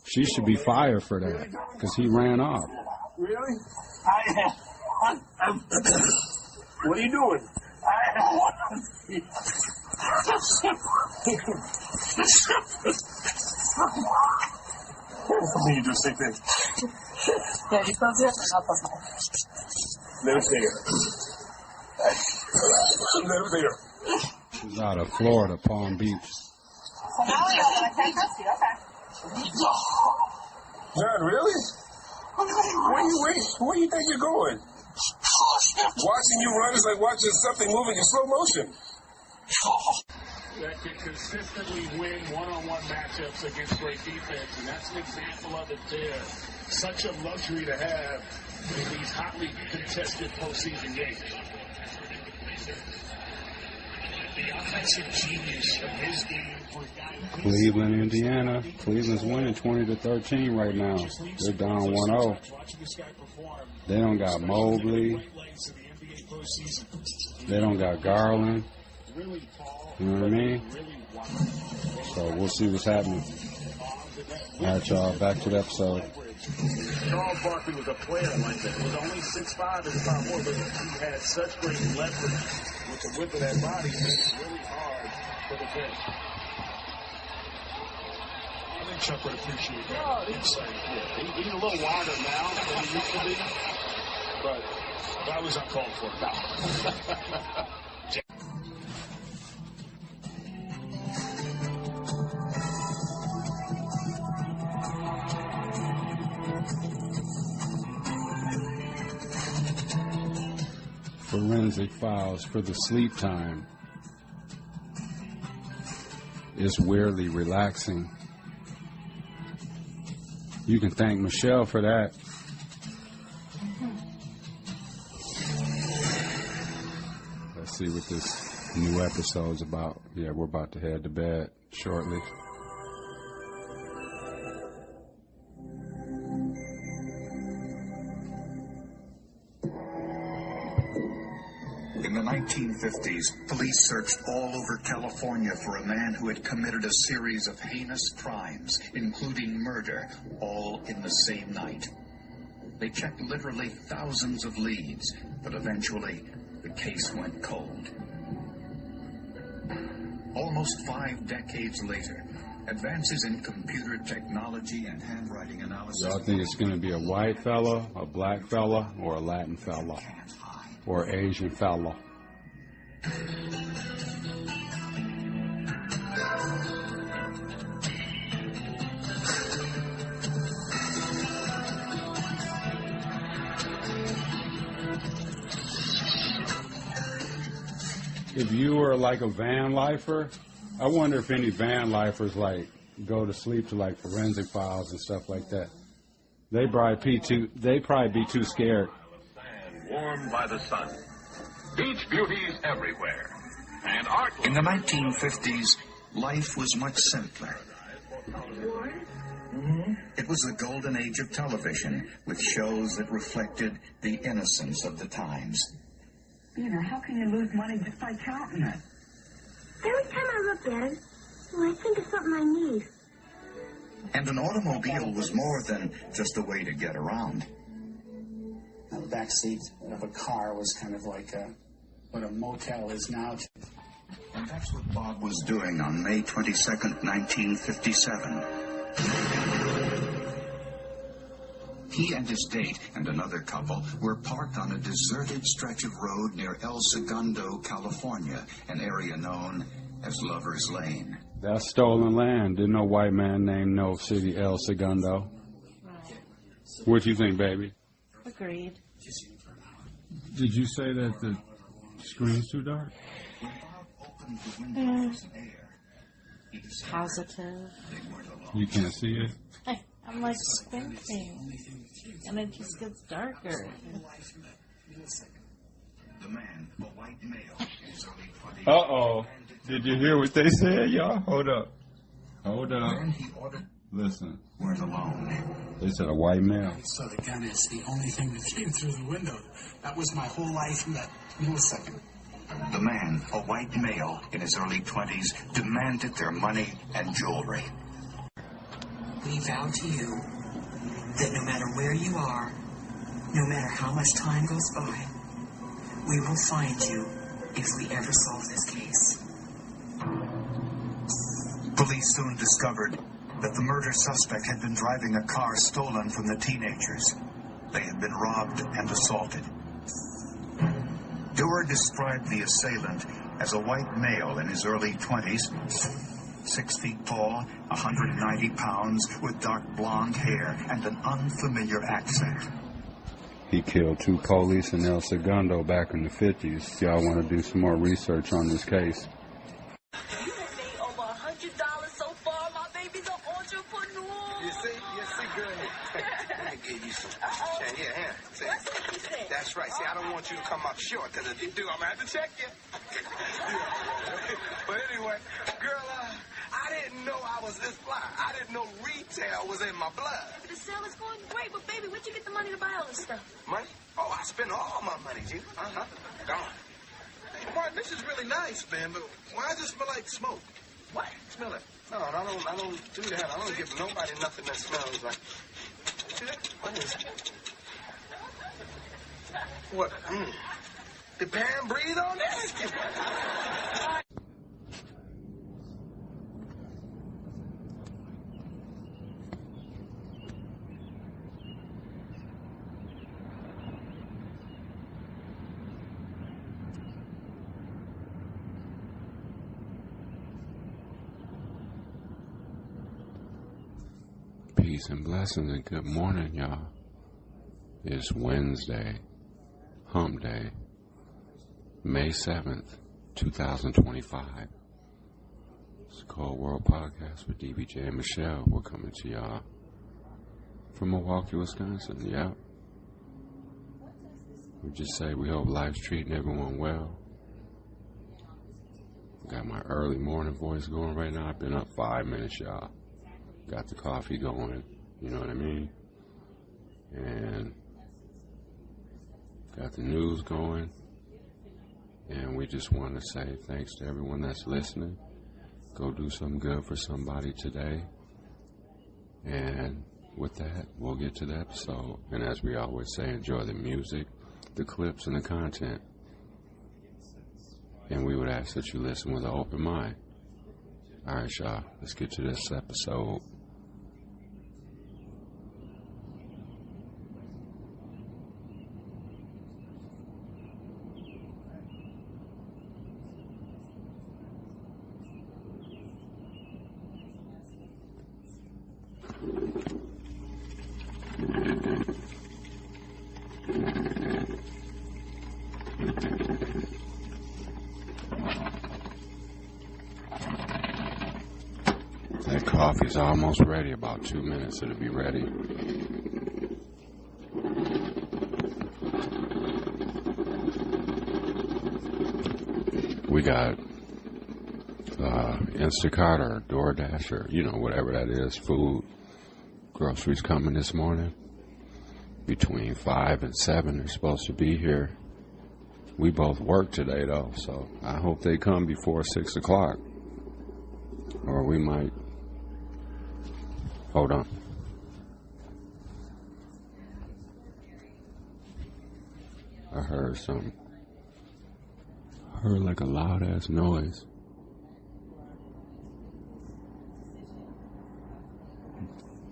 She should be fired for that because he ran off. Really? What are you doing? Let me do the same thing. Yeah, you close it. I'll close it. Let him stay here. Let him stay here. She's out of Florida, Palm Beach. So now we know that I can't trust you. Okay. John, really? Where you think you're going? Watching you run is like watching something moving in slow motion. That can consistently win one-on-one matchups against great defense, and that's an example of it there. Such a luxury to have in these hotly contested postseason games. The offensive genius of his game for a guy who Cleveland, Indiana. Cleveland's winning 20-13 right now. They're down 1-0. They don't got Mobley. They don't got Garland. You know what I mean? So we'll see what's happening. All right, y'all. Back to the episode. Charles Barkley was a player like that. He was only 6'5" in the top four, but he had such great leverage with the width of that body. It made it really hard for the bench. I think Chuck would appreciate that insight. Yeah, he's a little wider now than he used to be, but that was uncalled for. Forensic files for the sleep time is weirdly relaxing. You can thank Michelle for that. Let's see what this new episode's about. Yeah, we're about to head to bed shortly. In the 1950s, police searched all over California for a man who had committed a series of heinous crimes, including murder, all in the same night. They checked literally thousands of leads, but eventually the case went cold. Almost 5 decades later, advances in computer technology and handwriting analysis... Y'all think it's going to be a white fella, a black fella, or a Latin fella? Or Asian fella? If you were like a van lifer, I wonder if any van lifers like go to sleep to like forensic files and stuff like that. They'd probably be too scared. Warmed by the sun. Beach beauties everywhere. And art. In the 1950s, life was much simpler. It was the golden age of television, with shows that reflected the innocence of the times. Beaver, how can you lose money just by counting it? Every time I look at it, I think of something I need. And an automobile was more than just a way to get around. The back seat of a car was kind of like what a motel is now. And that's what Bob was doing on May 22nd, 1957. He and his date and another couple were parked on a deserted stretch of road near El Segundo, California, an area known as Lover's Lane. That's stolen land. Didn't no white man name no city El Segundo. What you think, baby? Agreed. Did you say that the screen's too dark? opened the window for some air. Positive. You can't see it? I'm like squinting, and it just gets darker. The man, a white male, in his early 20s. Uh-oh. Did you hear what they said, y'all? Hold up. Hold up. Listen. Weren't alone. They said a white male. So the gun is the only thing that came through the window. That was my whole life in that millisecond. The man, a white male in his early 20s, demanded their money and jewelry. We vow to you that no matter where you are, no matter how much time goes by, we will find you if we ever solve this case. Police soon discovered that the murder suspect had been driving a car stolen from the teenagers. They had been robbed and assaulted. Dewar described the assailant as a white male in his early 20s, 6 feet tall, 190 pounds, with dark blonde hair and an unfamiliar accent. He killed 2 police in El Segundo back in the 50s. Y'all want to do some more research on this case? You have made over $100 so far. My baby's an entrepreneur. You see, girl. Let me give you some change. Yeah, here. See? That's right. See, I don't want you to come up short, because if you do, I'm going to have to check you. But anyway, girl, I didn't know I was this fly. I didn't know retail was in my blood. The sale is going great, but baby, where'd you get the money to buy all this stuff? Money? Oh, I spend all my money, Gina. Uh-huh. Gone. Hey, Martin, this is really nice, man, but why does it smell like smoke? What? Smell it. No, I don't do that. I don't give nobody nothing that smells like... See that? What is it? What? Did Pam breathe on this? Peace and blessings and good morning, y'all. It's Wednesday, Hump Day, May 7th, 2025. It's a Cold World Podcast with DVJ and Michelle. We're coming to y'all from Milwaukee, Wisconsin. Yeah. We just say we hope life's treating everyone well. Got my early morning voice going right now. I've been up 5 minutes, y'all. Got the coffee going, you know what I mean? And got the news going. And we just want to say thanks to everyone that's listening. Go do something good for somebody today. And with that, we'll get to the episode. And as we always say, enjoy the music, the clips, and the content. And we would ask that you listen with an open mind. All right, y'all, let's get to this episode. That coffee's almost ready. About 2 minutes, it'll be ready. We got Instacart or DoorDash or, you know, whatever that is, food, groceries coming this morning. Between 5 and 7, they're supposed to be here. We both work today, though, so I hope they come before 6 o'clock. Or we might... Hold on. I heard something. I heard like a loud ass noise.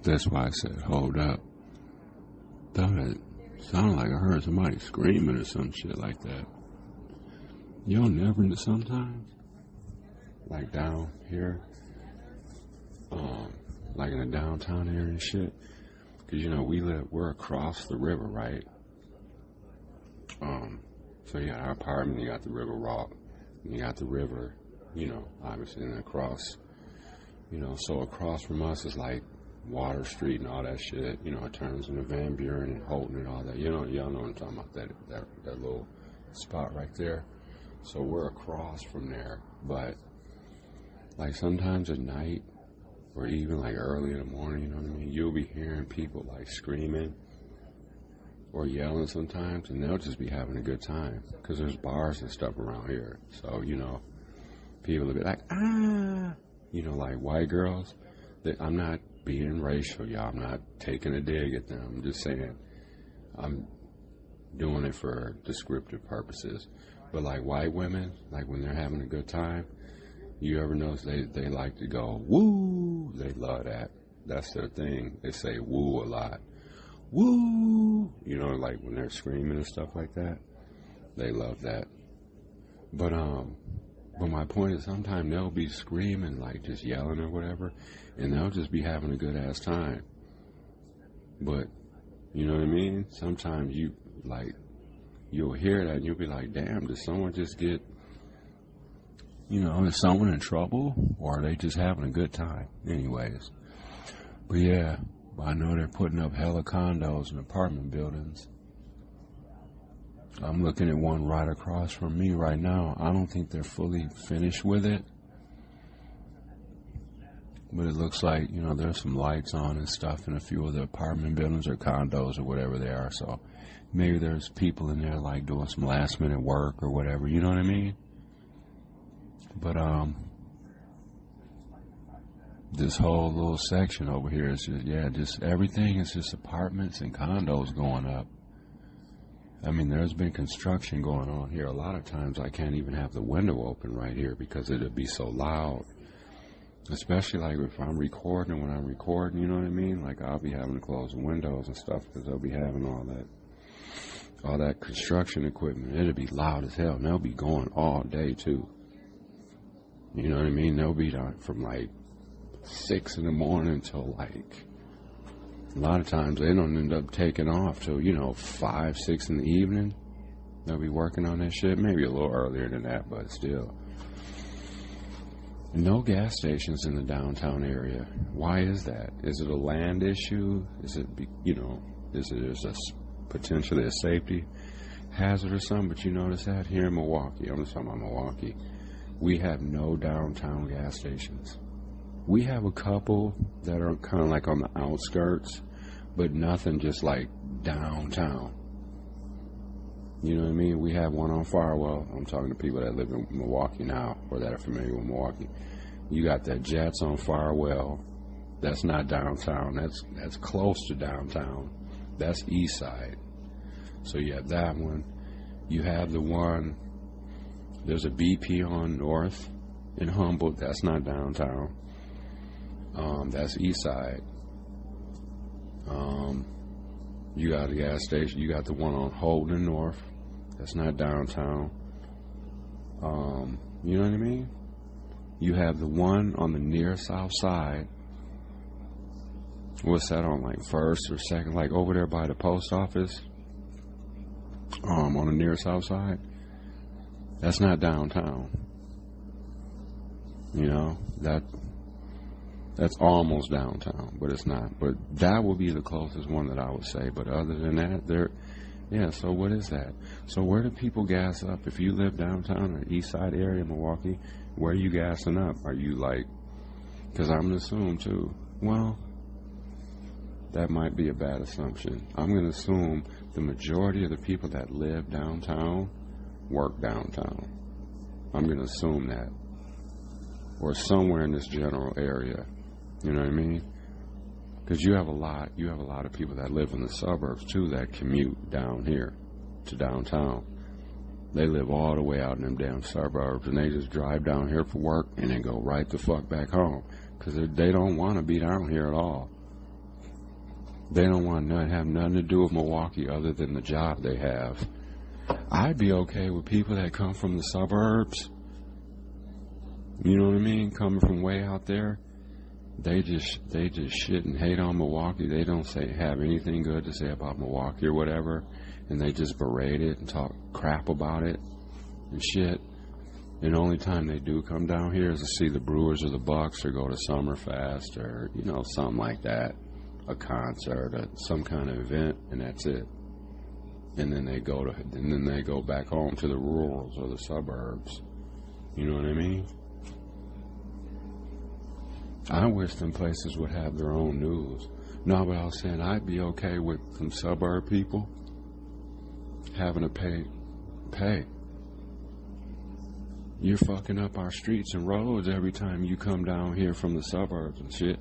That's why I said hold up. Thought it sounded like I heard somebody screaming or some shit like that. You don't never sometimes? Like down here? Like in the downtown area and shit. Cause you know, we're across the river, right? So you got our apartment, you got the river walk, and you got the river you know, obviously, and across, you know, so across from us is like Water Street and all that shit. You know, it turns into Van Buren and Houghton and all that. You know, y'all know what I'm talking about, that little spot right there. So we're across from there. But, like, sometimes at night, or even, like, early in the morning, you know what I mean, you'll be hearing people, like, screaming or yelling sometimes, and they'll just be having a good time, because there's bars and stuff around here. So, you know, people will be like, ah, you know, like white girls. I'm not being racial, y'all. I'm not taking a dig at them. I'm just saying I'm doing it for descriptive purposes. But like white women, like when they're having a good time, you ever notice they like to go, woo? They love that. That's their thing. They say woo a lot. Woo! You know, like when they're screaming and stuff like that. They love that. But my point is, sometimes they'll be screaming, like just yelling or whatever, and they'll just be having a good ass time. But, you know what I mean? Sometimes you'll hear that and you'll be like, damn, did someone just get, you know, is someone in trouble? Or are they just having a good time? Anyways. But yeah, I know they're putting up hella condos and apartment buildings. I'm looking at one right across from me right now. I don't think they're fully finished with it. But it looks like, you know, there's some lights on and stuff in a few of the apartment buildings or condos or whatever they are. So maybe there's people in there like doing some last minute work or whatever. You know what I mean? But this whole little section over here is just, just everything is just apartments and condos going up. I mean, there's been construction going on here. A lot of times I can't even have the window open right here because it'll be so loud. Especially like if I'm recording, when I'm recording, you know what I mean? Like I'll be having to close the windows and stuff because they'll be having all that construction equipment. It'll be loud as hell, and they'll be going all day too. You know what I mean? They'll be down from like 6 in the morning till like, a lot of times they don't end up taking off till, you know, 5, 6 in the evening. They'll be working on that shit. Maybe a little earlier than that, but still. No gas stations in the downtown area. Why is that? Is it a land issue? Is it, you know, is a potentially a safety hazard or something? But you notice that here in Milwaukee, I'm just talking about Milwaukee, we have no downtown gas stations. We have a couple that are kind of like on the outskirts, but nothing just like downtown. You know what I mean? We have one on Farwell. I'm talking to people that live in Milwaukee now, or that are familiar with Milwaukee. You got that Jets on Farwell. That's not downtown. That's close to downtown. That's east side. So you have that one. You have the one, there's a BP on North in Humboldt. That's not downtown. That's east side. You got a gas station. You got the one on Holden North. That's not downtown. You know what I mean? You have the one on the near south side. What's that on, like first or second? Like over there by the post office. On the near south side. That's not downtown. You know, that's almost downtown, but it's not. But that will be the closest one that I would say. But other than that, so what is that? So where do people gas up? If you live downtown or east side area of Milwaukee, where are you gassing up? Are you like, because I'm going to assume too, well, that might be a bad assumption. I'm going to assume the majority of the people that live downtown work downtown. I'm going to assume that. Or somewhere in this general area. You know what I mean? Because you have a lot of people that live in the suburbs too that commute down here to downtown. They live all the way out in them damn suburbs, and they just drive down here for work and then go right the fuck back home because they don't want to be down here at all. They don't want to have nothing to do with Milwaukee other than the job they have. I'd be okay with people that come from the suburbs. You know what I mean? Coming from way out there. They just shit and hate on Milwaukee. They don't have anything good to say about Milwaukee or whatever, and they just berate it and talk crap about it and shit. And the only time they do come down here is to see the Brewers or the Bucks or go to Summerfest or, you know, something like that. A concert or some kind of event, and that's it. And then they go back home to the rurals or the suburbs. You know what I mean? I wish them places would have their own news. No, but I was saying I'd be okay with some suburb people having to pay. You're fucking up our streets and roads every time you come down here from the suburbs and shit.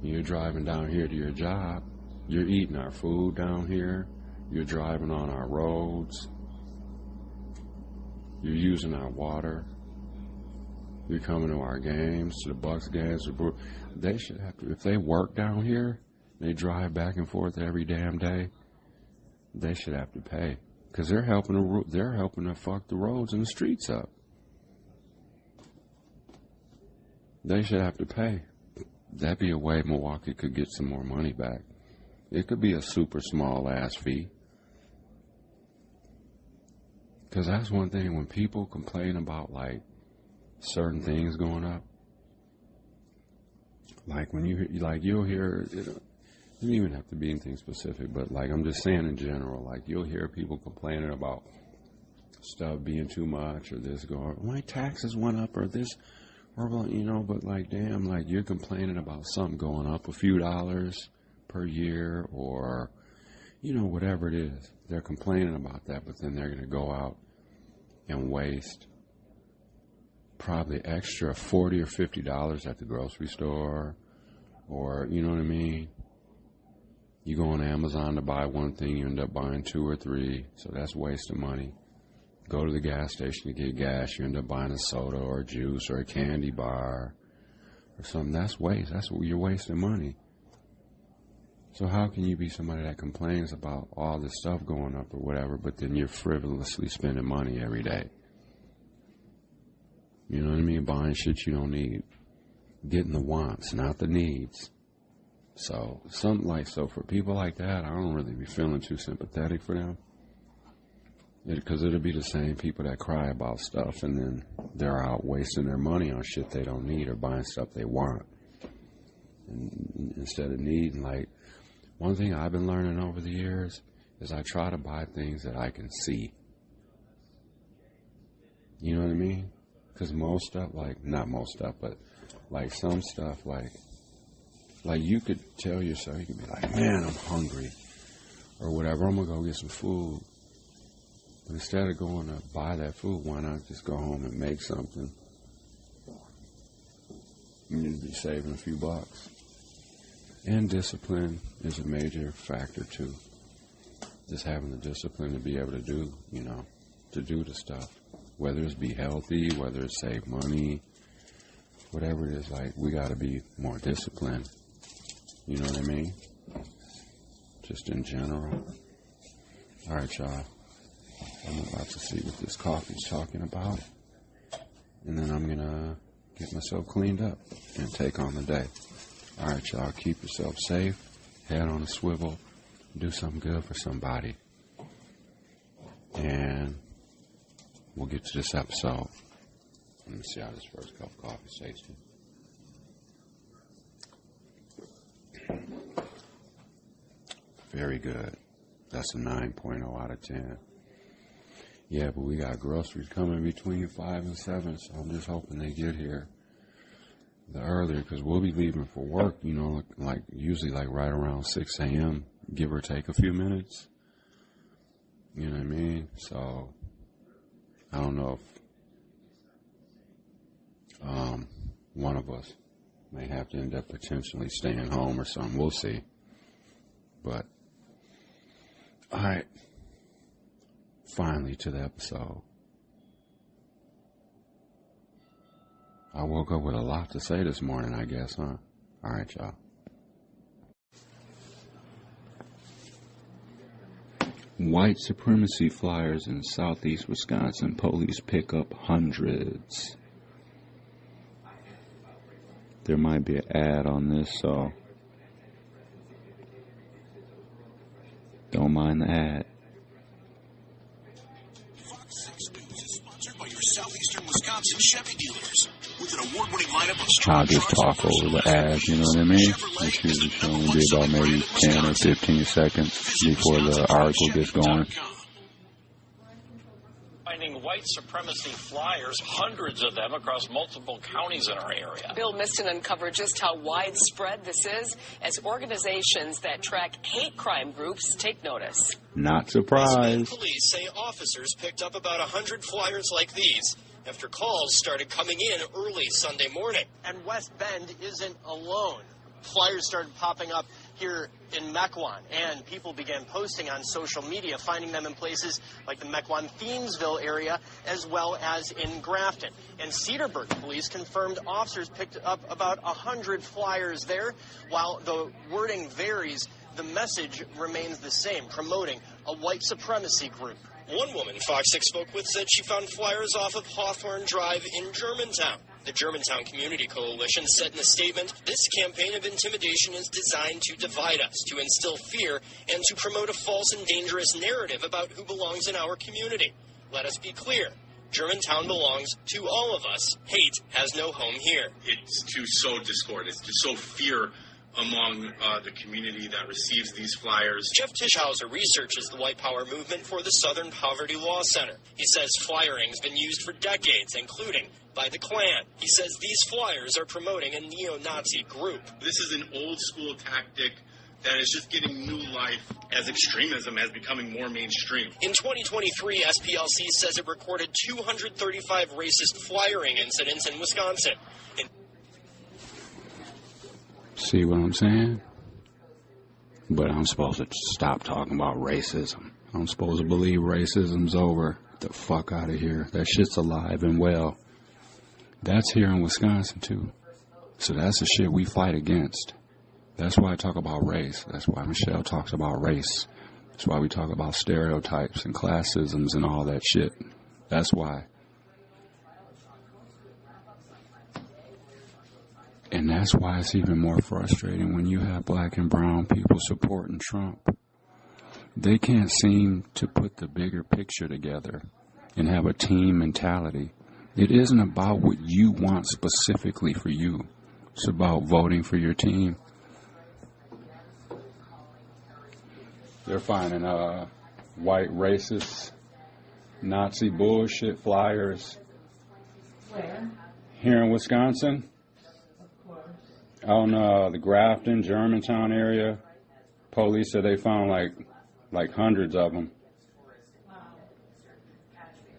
You're driving down here to your job. You're eating our food down here. You're driving on our roads. You're using our water. You're coming to our games, to the Bucks games. They should have to, if they work down here, they drive back and forth every damn day, they should have to pay. Because they're helping to fuck the roads and the streets up. They should have to pay. That'd be a way Milwaukee could get some more money back. It could be a super small ass fee. Because that's one thing, when people complain about, like, certain things going up, like when you'll hear, it doesn't even have to be anything specific, but like I'm just saying in general, like you'll hear people complaining about stuff being too much or this going, my taxes went up or this, or, you know, but like, damn, like you're complaining about something going up a few dollars per year or, you know, whatever it is. They're complaining about that, but then they're going to go out and waste probably extra $40 or $50 at the grocery store, or, you know what I mean? You go on Amazon to buy one thing, you end up buying 2 or 3, so that's wasting money. Go to the gas station to get gas, you end up buying a soda or a juice or a candy bar or something. That's waste. That's what you're wasting money. So how can you be somebody that complains about all this stuff going up or whatever, but then you're frivolously spending money every day? You know what I mean? Buying shit you don't need. Getting the wants, not the needs. So, so for people like that, I don't really be feeling too sympathetic for them. Because it'll be the same people that cry about stuff and then they're out wasting their money on shit they don't need or buying stuff they want. And instead of needing, like, one thing I've been learning over the years is I try to buy things that I can see. You know what I mean? Because most stuff, like, not most stuff, but like some stuff, like you could tell yourself, you could be like, man, I'm hungry or whatever, I'm going to go get some food. But instead of going to buy that food, why not just go home and make something? You'd be saving a few bucks. And discipline is a major factor too. Just having the discipline to be able to do, you know, to do the stuff. Whether it's be healthy, whether it's save money, whatever it is, like, we got to be more disciplined. You know what I mean? Just in general. All right, y'all. I'm about to see what this coffee's talking about. And then I'm going to get myself cleaned up and take on the day. All right, y'all. Keep yourself safe. Head on a swivel. Do something good for somebody. And we'll get to this episode. Let me see how this first cup of coffee tastes. Very good. That's a 9.0 out of 10. Yeah, but we got groceries coming between 5 and 7, so I'm just hoping they get here the earlier, because we'll be leaving for work, you know, like usually like right around 6 a.m., give or take a few minutes. You know what I mean? So I don't know if one of us may have to end up potentially staying home or something. We'll see. But, all right. Finally to the episode. I woke up with a lot to say this morning, I guess, huh? All right, y'all. White supremacy flyers in southeast Wisconsin. Police pick up hundreds. There might be an ad on this, so don't mind the ad. Fox 6 News is sponsored by your southeastern Wisconsin Chevy dealers. With an award-winning lineup of I'll just talk over the ad, you know what I mean? This usually should only be about maybe 10 or 15 seconds before the article gets going. Finding white supremacy flyers, hundreds of them across multiple counties in our area. Bill Miston uncovered just how widespread this is as organizations that track hate crime groups take notice. Not surprised. Police say officers picked up about 100 flyers like these after calls started coming in early Sunday morning. And West Bend isn't alone. Flyers started popping up here in Mequon, and people began posting on social media, finding them in places like the Mequon-Thiensville area, as well as in Grafton. And Cedarburg police confirmed officers picked up about 100 flyers there. While the wording varies, the message remains the same, promoting a white supremacy group. One woman Fox 6 spoke with said she found flyers off of Hawthorne Drive in Germantown. The Germantown Community Coalition said in a statement, this campaign of intimidation is designed to divide us, to instill fear, and to promote a false and dangerous narrative about who belongs in our community. Let us be clear. Germantown belongs to all of us. Hate has no home here. It's to sow discord. It's to sow fear among the community that receives these flyers. Jeff Tischhauser researches the white power movement for the Southern Poverty Law Center. He says flyering has been used for decades, including by the Klan. He says these flyers are promoting a neo-Nazi group. This is an old-school tactic that is just getting new life as extremism is becoming more mainstream. In 2023, SPLC says it recorded 235 racist flyering incidents in Wisconsin. See what I'm saying? But I'm supposed to stop talking about racism. I'm supposed to believe racism's over. Get the fuck out of here. That shit's alive and well. That's here in Wisconsin, too. So that's the shit we fight against. That's why I talk about race. That's why Michelle talks about race. That's why we talk about stereotypes and classisms and all that shit. That's why. And that's why it's even more frustrating when you have black and brown people supporting Trump. They can't seem to put the bigger picture together and have a team mentality. It isn't about what you want specifically for you. It's about voting for your team. They're finding white racist Nazi bullshit flyers. Where? Here in Wisconsin. On the Grafton, Germantown area, police said they found like hundreds of them.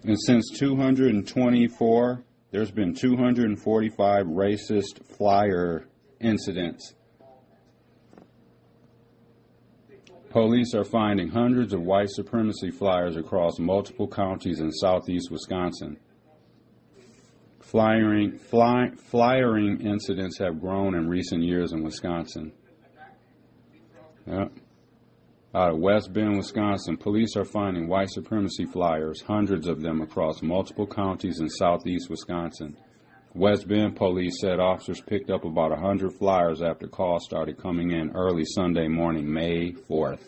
And since 224, there's been 245 racist flyer incidents. Police are finding hundreds of white supremacy flyers across multiple counties in southeast Wisconsin. Flyering incidents have grown in recent years in Wisconsin. Yep. Out of West Bend, Wisconsin, police are finding white supremacy flyers, hundreds of them across multiple counties in southeast Wisconsin. West Bend police said officers picked up about 100 flyers after calls started coming in early Sunday morning, May 4th.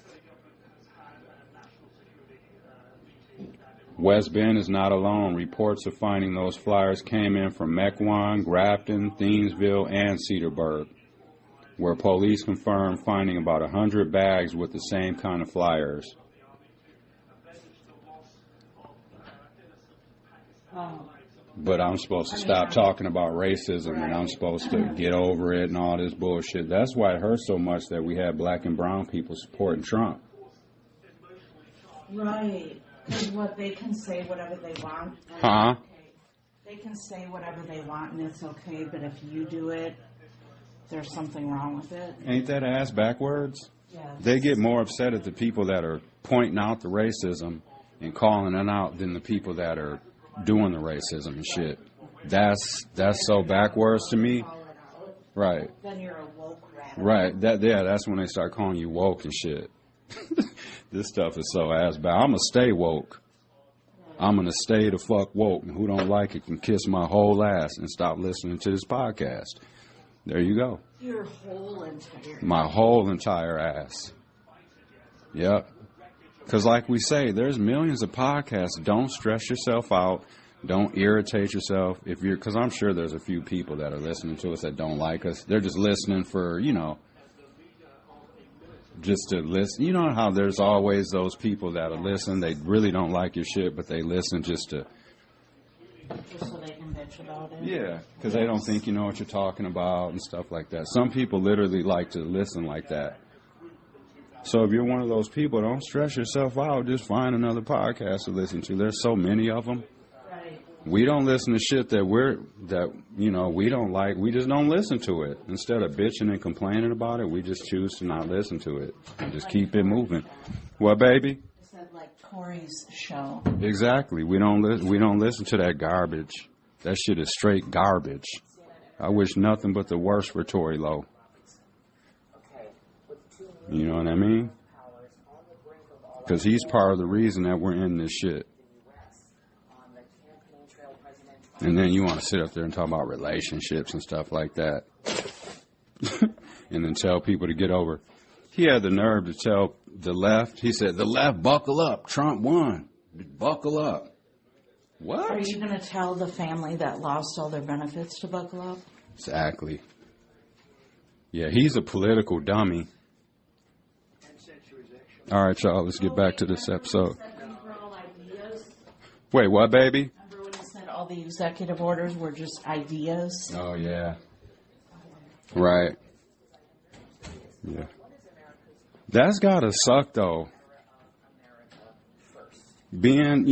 West Bend is not alone. Reports of finding those flyers came in from Mequon, Grafton, Thiensville, and Cedarburg, where police confirmed finding about 100 bags with the same kind of flyers. But I'm supposed to stop talking about racism, and I'm supposed to get over it and all this bullshit. That's why it hurts so much that we have black and brown people supporting Trump. Right. Because what they can say whatever they want. Huh? They can say whatever they want and it's okay, but if you do it, there's something wrong with it. Ain't that ass backwards? Yeah. They get more upset at the people that are pointing out the racism and calling it out than the people that are doing the racism and shit. That's so backwards to me. Right. Then you're a woke rat. Right. That's when they start calling you woke and shit. This stuff is so ass bad. I'm going to stay woke. I'm going to stay the fuck woke. And who don't like it can kiss my whole ass and stop listening to this podcast. There you go. Your whole entire My whole entire ass. Yep. Because like we say, there's millions of podcasts. Don't stress yourself out. Don't irritate yourself because I'm sure there's a few people that are listening to us that don't like us. They're just listening for, just to listen. You know how there's always those people that'll listen. They really don't like your shit, but they listen just so they can bitch about it. Yeah, because they don't think you know what you're talking about and stuff like that. Some people literally like to listen like that. So if you're one of those people, don't stress yourself out. Just find another podcast to listen to. There's so many of them. Right. We don't listen to shit that we don't like. We just don't listen to it. Instead of bitching and complaining about it, we just choose to not listen to it and just keep it moving. What, baby? I said like Tori's show. Exactly. We don't listen to that garbage. That shit is straight garbage. I wish nothing but the worst for Tory Lowe. You know what I mean? Because he's part of the reason that we're in this shit. And then you want to sit up there and talk about relationships and stuff like that. And then tell people to get over. He had the nerve to tell the left. He said, the left, buckle up. Trump won. Buckle up. What? Are you going to tell the family that lost all their benefits to buckle up? Exactly. Yeah, he's a political dummy. All right, y'all, let's get back to this episode. Wait, what, baby? Remember when he said all the executive orders were just ideas? Oh, yeah. Right. Yeah. That's gotta suck, though. Being,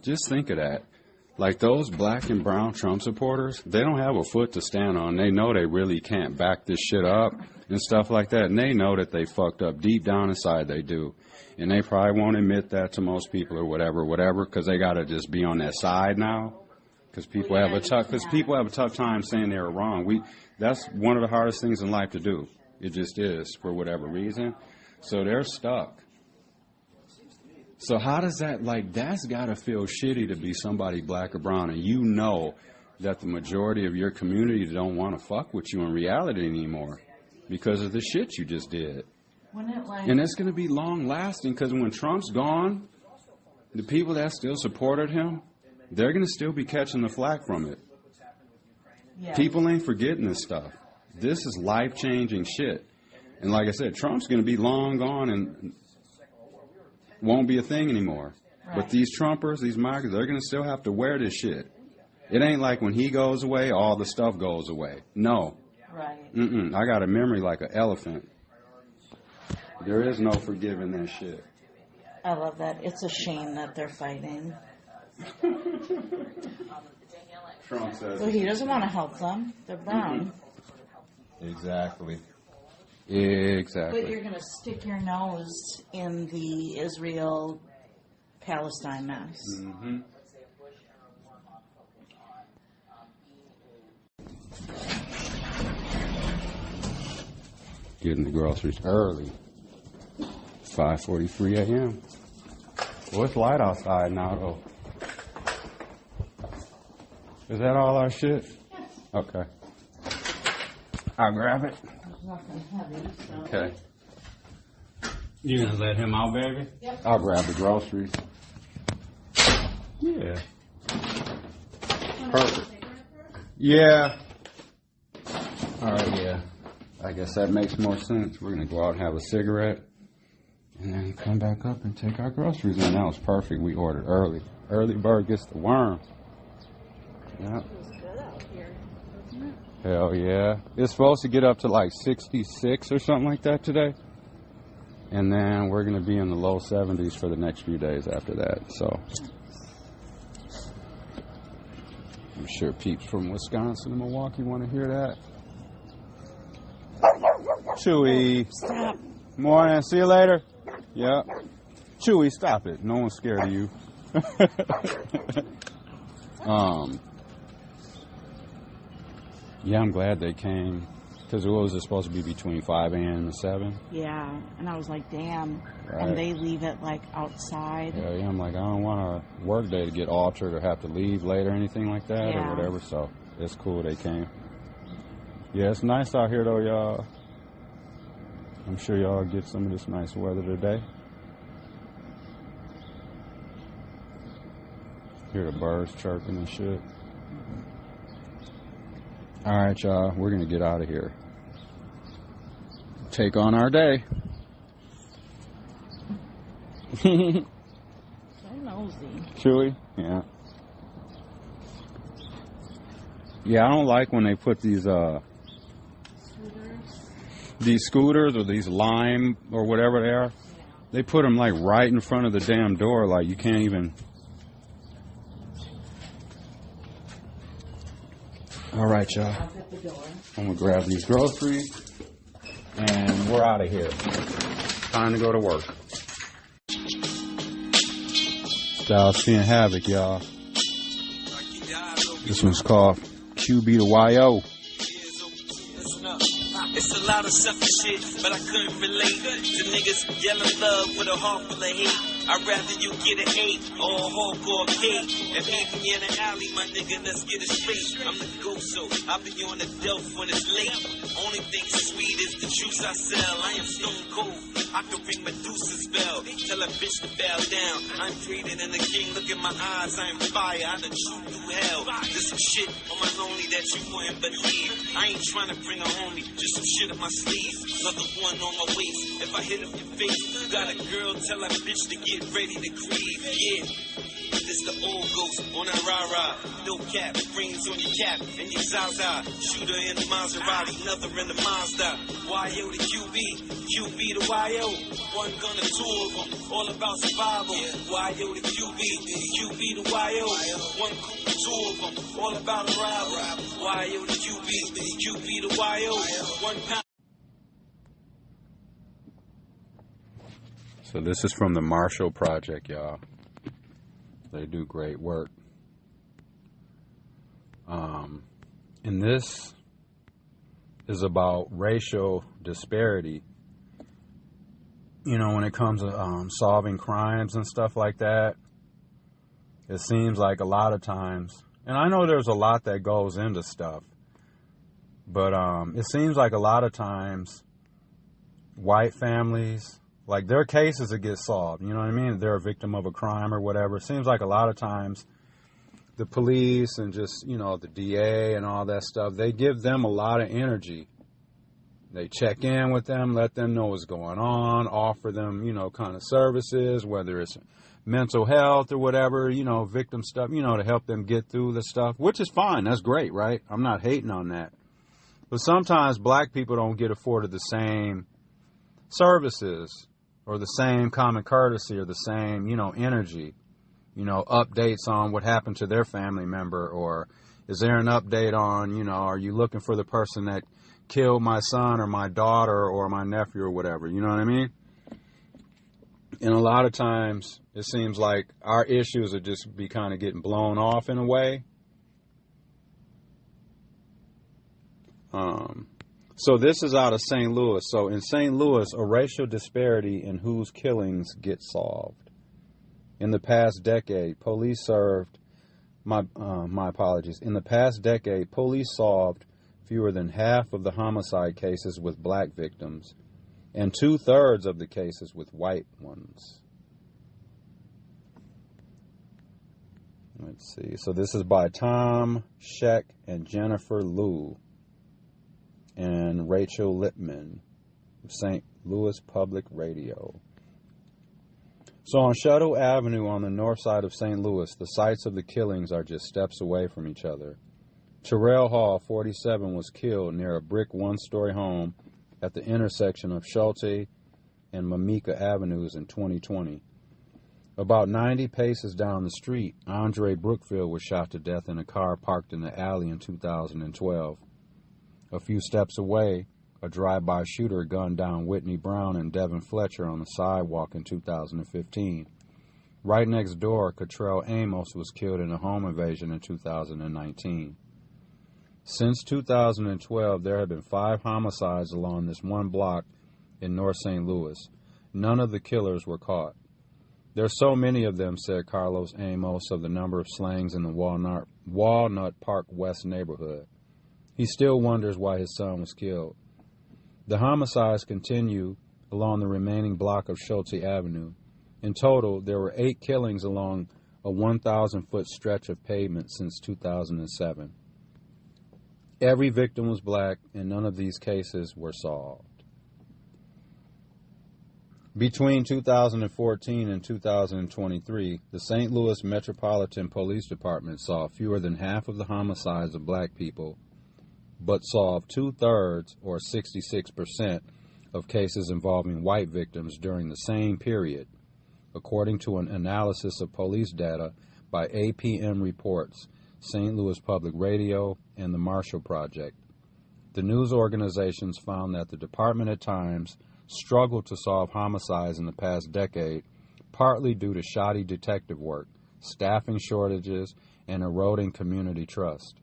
just think of that. Like those black and brown Trump supporters, they don't have a foot to stand on. They know they really can't back this shit up and stuff like that. And they know that they fucked up. Deep down inside, they do. And they probably won't admit that to most people or whatever, because they got to just be on that side now. Because people have a tough time saying they were wrong. That's one of the hardest things in life to do. It just is, for whatever reason. So they're stuck. So how does that, that's got to feel shitty to be somebody black or brown, and you know that the majority of your community don't want to fuck with you in reality anymore because of the shit you just did. And it's going to be long-lasting because when Trump's gone, the people that still supported him, they're going to still be catching the flack from it. Yeah. People ain't forgetting this stuff. This is life-changing shit. And like I said, Trump's going to be long gone and won't be a thing anymore. Right. But these Trumpers, these migrants, they're going to still have to wear this shit. It ain't like when he goes away, all the stuff goes away. No. Right. I got a memory like an elephant. There is no forgiving that shit. I love that. It's a shame that they're fighting. Trump says. Well, he doesn't want to help them. They're brown. Exactly. But you're going to stick your nose in the Israel-Palestine mess. Mm-hmm. Getting the groceries early. 5:43 a.m. Well, it's light outside now, though. Is that all our shit? Yes. Okay. I'll grab it. There's nothing heavy, so. Okay. You gonna let him out, baby? Yep. I'll grab the groceries. Yeah. Perfect. Yeah. All right, yeah. I guess that makes more sense. We're gonna go out and have a cigarette and then come back up and take our groceries. And that was perfect. We ordered early. Early bird gets the worm. Yeah. Hell yeah. It's supposed to get up to like 66 or something like that today. And then we're going to be in the low 70s for the next few days after that. So I'm sure peeps from Wisconsin and Milwaukee want to hear that. Chewy. Stop. Morning. See you later. Yep. Chewy, stop it. No one's scared of you. Yeah, I'm glad they came. Because what was it supposed to be between 5 a.m. and 7? Yeah, and I was like, damn. Right. And they leave it like outside. Yeah, I'm like, I don't want our work day to get altered or have to leave late or anything like that or whatever. So it's cool they came. Yeah, it's nice out here though, y'all. I'm sure y'all get some of this nice weather today. Hear the birds chirping and shit. Alright, y'all. We're going to get out of here. Take on our day. So nosy. Chewy? Yeah. Yeah, I don't like when they put these scooters or these lime or whatever they are. They put them like right in front of the damn door, like you can't even. All right, y'all. I'm gonna grab these groceries and we're out of here. Time to go to work. Styles seeing havoc, y'all. This one's called QB to YO. It's a lot of selfish shit, but I couldn't relate to niggas yelling love with a heart full of hate. I'd rather you get an 8 or a hardcore hate and meet me in the alley, my nigga, let's get it straight. I'm the ghost, so I'll be on the delf when it's late. Only thing sweet is the juice I sell. I am stone cold. I can ring Medusa's bell. Tell a bitch to bow down. I'm greater than the king. Look in my eyes, I am fire. I done shoot through hell. There's some shit on my lonely that you wouldn't believe. I ain't trying to bring a homie, just some shit up my sleeve. Another one on my waist. If I hit up your face, you got a girl, tell that bitch to get ready to grieve. Yeah. This the old ghost on a rah-rah. No cap, brains on your cap and your zaza. Shooter in the Maserati, another in the Mazda. YO to QB, QB to YO. One gun or two of them, all about survival. YO to QB, QB to YO. One coupe, two of them, all about a rival. YO to QB, QB to YO. 1 pound. So this is from the Marshall Project, y'all. They do great work. And this is about racial disparity. You know, when it comes to solving crimes and stuff like that, it seems like a lot of times, and I know there's a lot that goes into stuff, but it seems like a lot of times white families, like their cases that get solved, you know what I mean? They're a victim of a crime or whatever. It seems like a lot of times the police and just, you know, the DA and all that stuff, they give them a lot of energy. They check in with them, let them know what's going on, offer them, you know, kind of services, whether it's mental health or whatever, you know, victim stuff, you know, to help them get through the stuff, which is fine. That's great, right? I'm not hating on that. But sometimes black people don't get afforded the same services or the same common courtesy or the same, you know, energy, you know, updates on what happened to their family member, or is there an update on, you know, are you looking for the person that killed my son or my daughter or my nephew or whatever, you know what I mean? And a lot of times it seems like our issues are just be kind of getting blown off in a way. So this is out of St. Louis. So in St. Louis, a racial disparity in whose killings get solved. In the past decade, police solved fewer than half of the homicide cases with black victims and 2/3 of the cases with white ones. Let's see. So this is by Tom Scheck and Jennifer Liu and Rachel Lippman, St. Louis Public Radio. So on Shuttle Avenue on the north side of St. Louis, the sites of the killings are just steps away from each other. Terrell Hall, 47, was killed near a brick one-story home at the intersection of Schulte and Mamika Avenues in 2020. About 90 paces down the street, Andre Brookfield was shot to death in a car parked in the alley in 2012. A few steps away, a drive-by shooter gunned down Whitney Brown and Devin Fletcher on the sidewalk in 2015. Right next door, Cottrell Amos was killed in a home invasion in 2019. Since 2012, there have been 5 homicides along this one block in North St. Louis. None of the killers were caught. There's so many of them, said Carlos Amos of the number of slayings in the Walnut Park West neighborhood. He still wonders why his son was killed. The homicides continue along the remaining block of Schulte Avenue. In total, there were 8 killings along a 1,000-foot stretch of pavement since 2007. Every victim was black, and none of these cases were solved. Between 2014 and 2023, the St. Louis Metropolitan Police Department saw fewer than half of the homicides of black people, but solved 2/3, or 66%, of cases involving white victims during the same period, according to an analysis of police data by APM Reports, St. Louis Public Radio, and the Marshall Project. The news organizations found that the department at times struggled to solve homicides in the past decade, partly due to shoddy detective work, staffing shortages, and eroding community trust.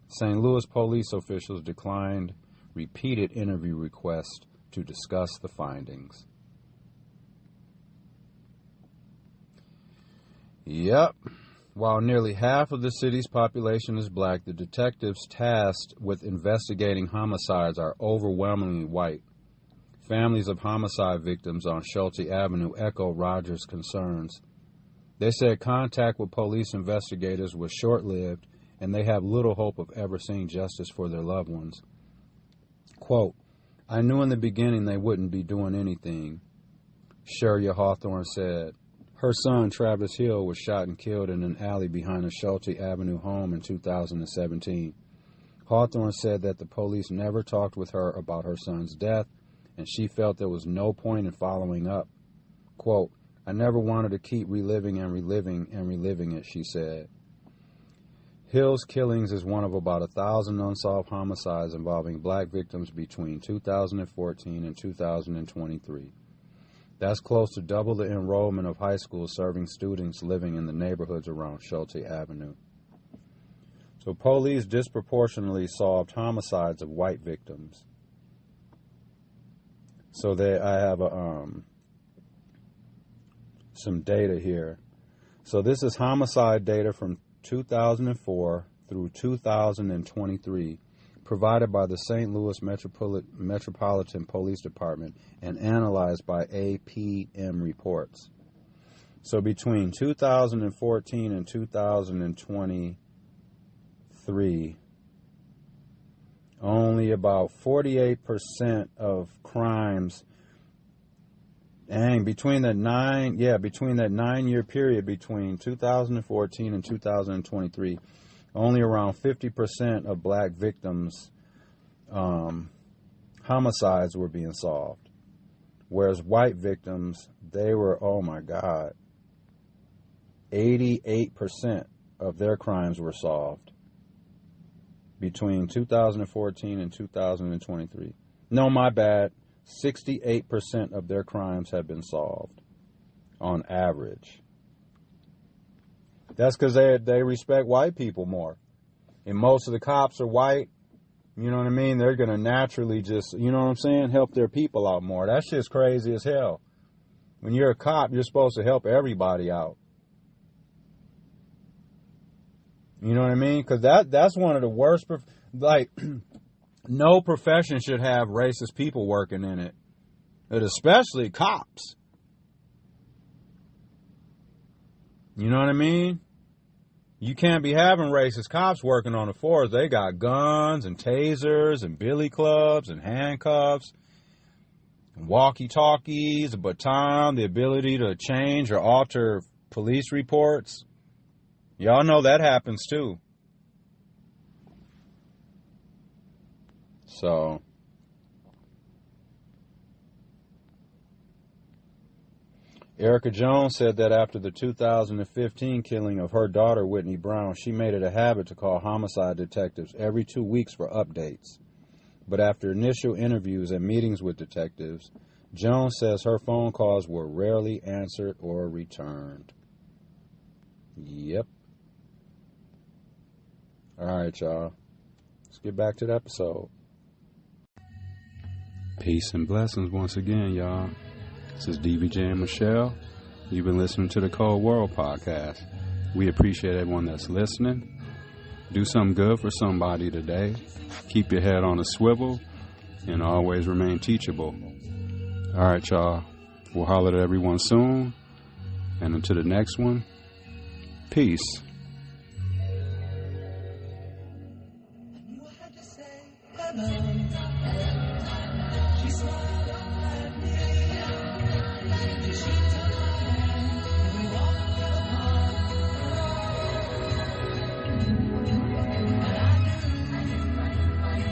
St. Louis police officials declined repeated interview requests to discuss the findings. Yep. While nearly half of the city's population is black, the detectives tasked with investigating homicides are overwhelmingly white. Families of homicide victims on Schulte Avenue echo Rogers' concerns. They said contact with police investigators was short-lived, and they have little hope of ever seeing justice for their loved ones. Quote, "I knew in the beginning they wouldn't be doing anything," Sheria Hawthorne said. Her son, Travis Hill, was shot and killed in an alley behind a Schulte Avenue home in 2017. Hawthorne said that the police never talked with her about her son's death, and she felt there was no point in following up. Quote, "I never wanted to keep reliving and reliving and reliving it," she said. Hill's killings is one of about 1,000 unsolved homicides involving black victims between 2014 and 2023. That's close to double the enrollment of high schools serving students living in the neighborhoods around Schulte Avenue. So police disproportionately solved homicides of white victims. So I have some data here. So this is homicide data from 2004 through 2023, provided by the St. Louis Metropolitan Police Department and analyzed by APM Reports. So between 2014 and 2023, only about 48% of crimes, between that 9-year period between 2014 and 2023, only around 50% of black victims' homicides were being solved. Whereas white victims, they were, 88% of their crimes were solved between 2014 and 2023. No, my bad. 68% of their crimes have been solved on average. That's because they respect white people more. And most of the cops are white. You know what I mean? They're going to naturally just, you know what I'm saying, help their people out more. That shit's crazy as hell. When you're a cop, you're supposed to help everybody out. You know what I mean? Because that's one of the worst, no profession should have racist people working in it, but especially cops. You know what I mean? You can't be having racist cops working on the force. They got guns and tasers and billy clubs and handcuffs, and walkie-talkies, a baton, the ability to change or alter police reports. Y'all know that happens too. So, Erica Jones said that after the 2015 killing of her daughter, Whitney Brown, she made it a habit to call homicide detectives every 2 weeks for updates. But after initial interviews and meetings with detectives, Jones says her phone calls were rarely answered or returned. Yep. All right, y'all. Let's get back to the episode. Peace and blessings once again, y'all. This is DVJ&MICHELLE. You've been listening to the Cold World Podcast. We appreciate everyone that's listening. Do something good for somebody today. Keep your head on a swivel and always remain teachable. All right, y'all. We'll holler at everyone soon. And until the next one, Peace. She smiled.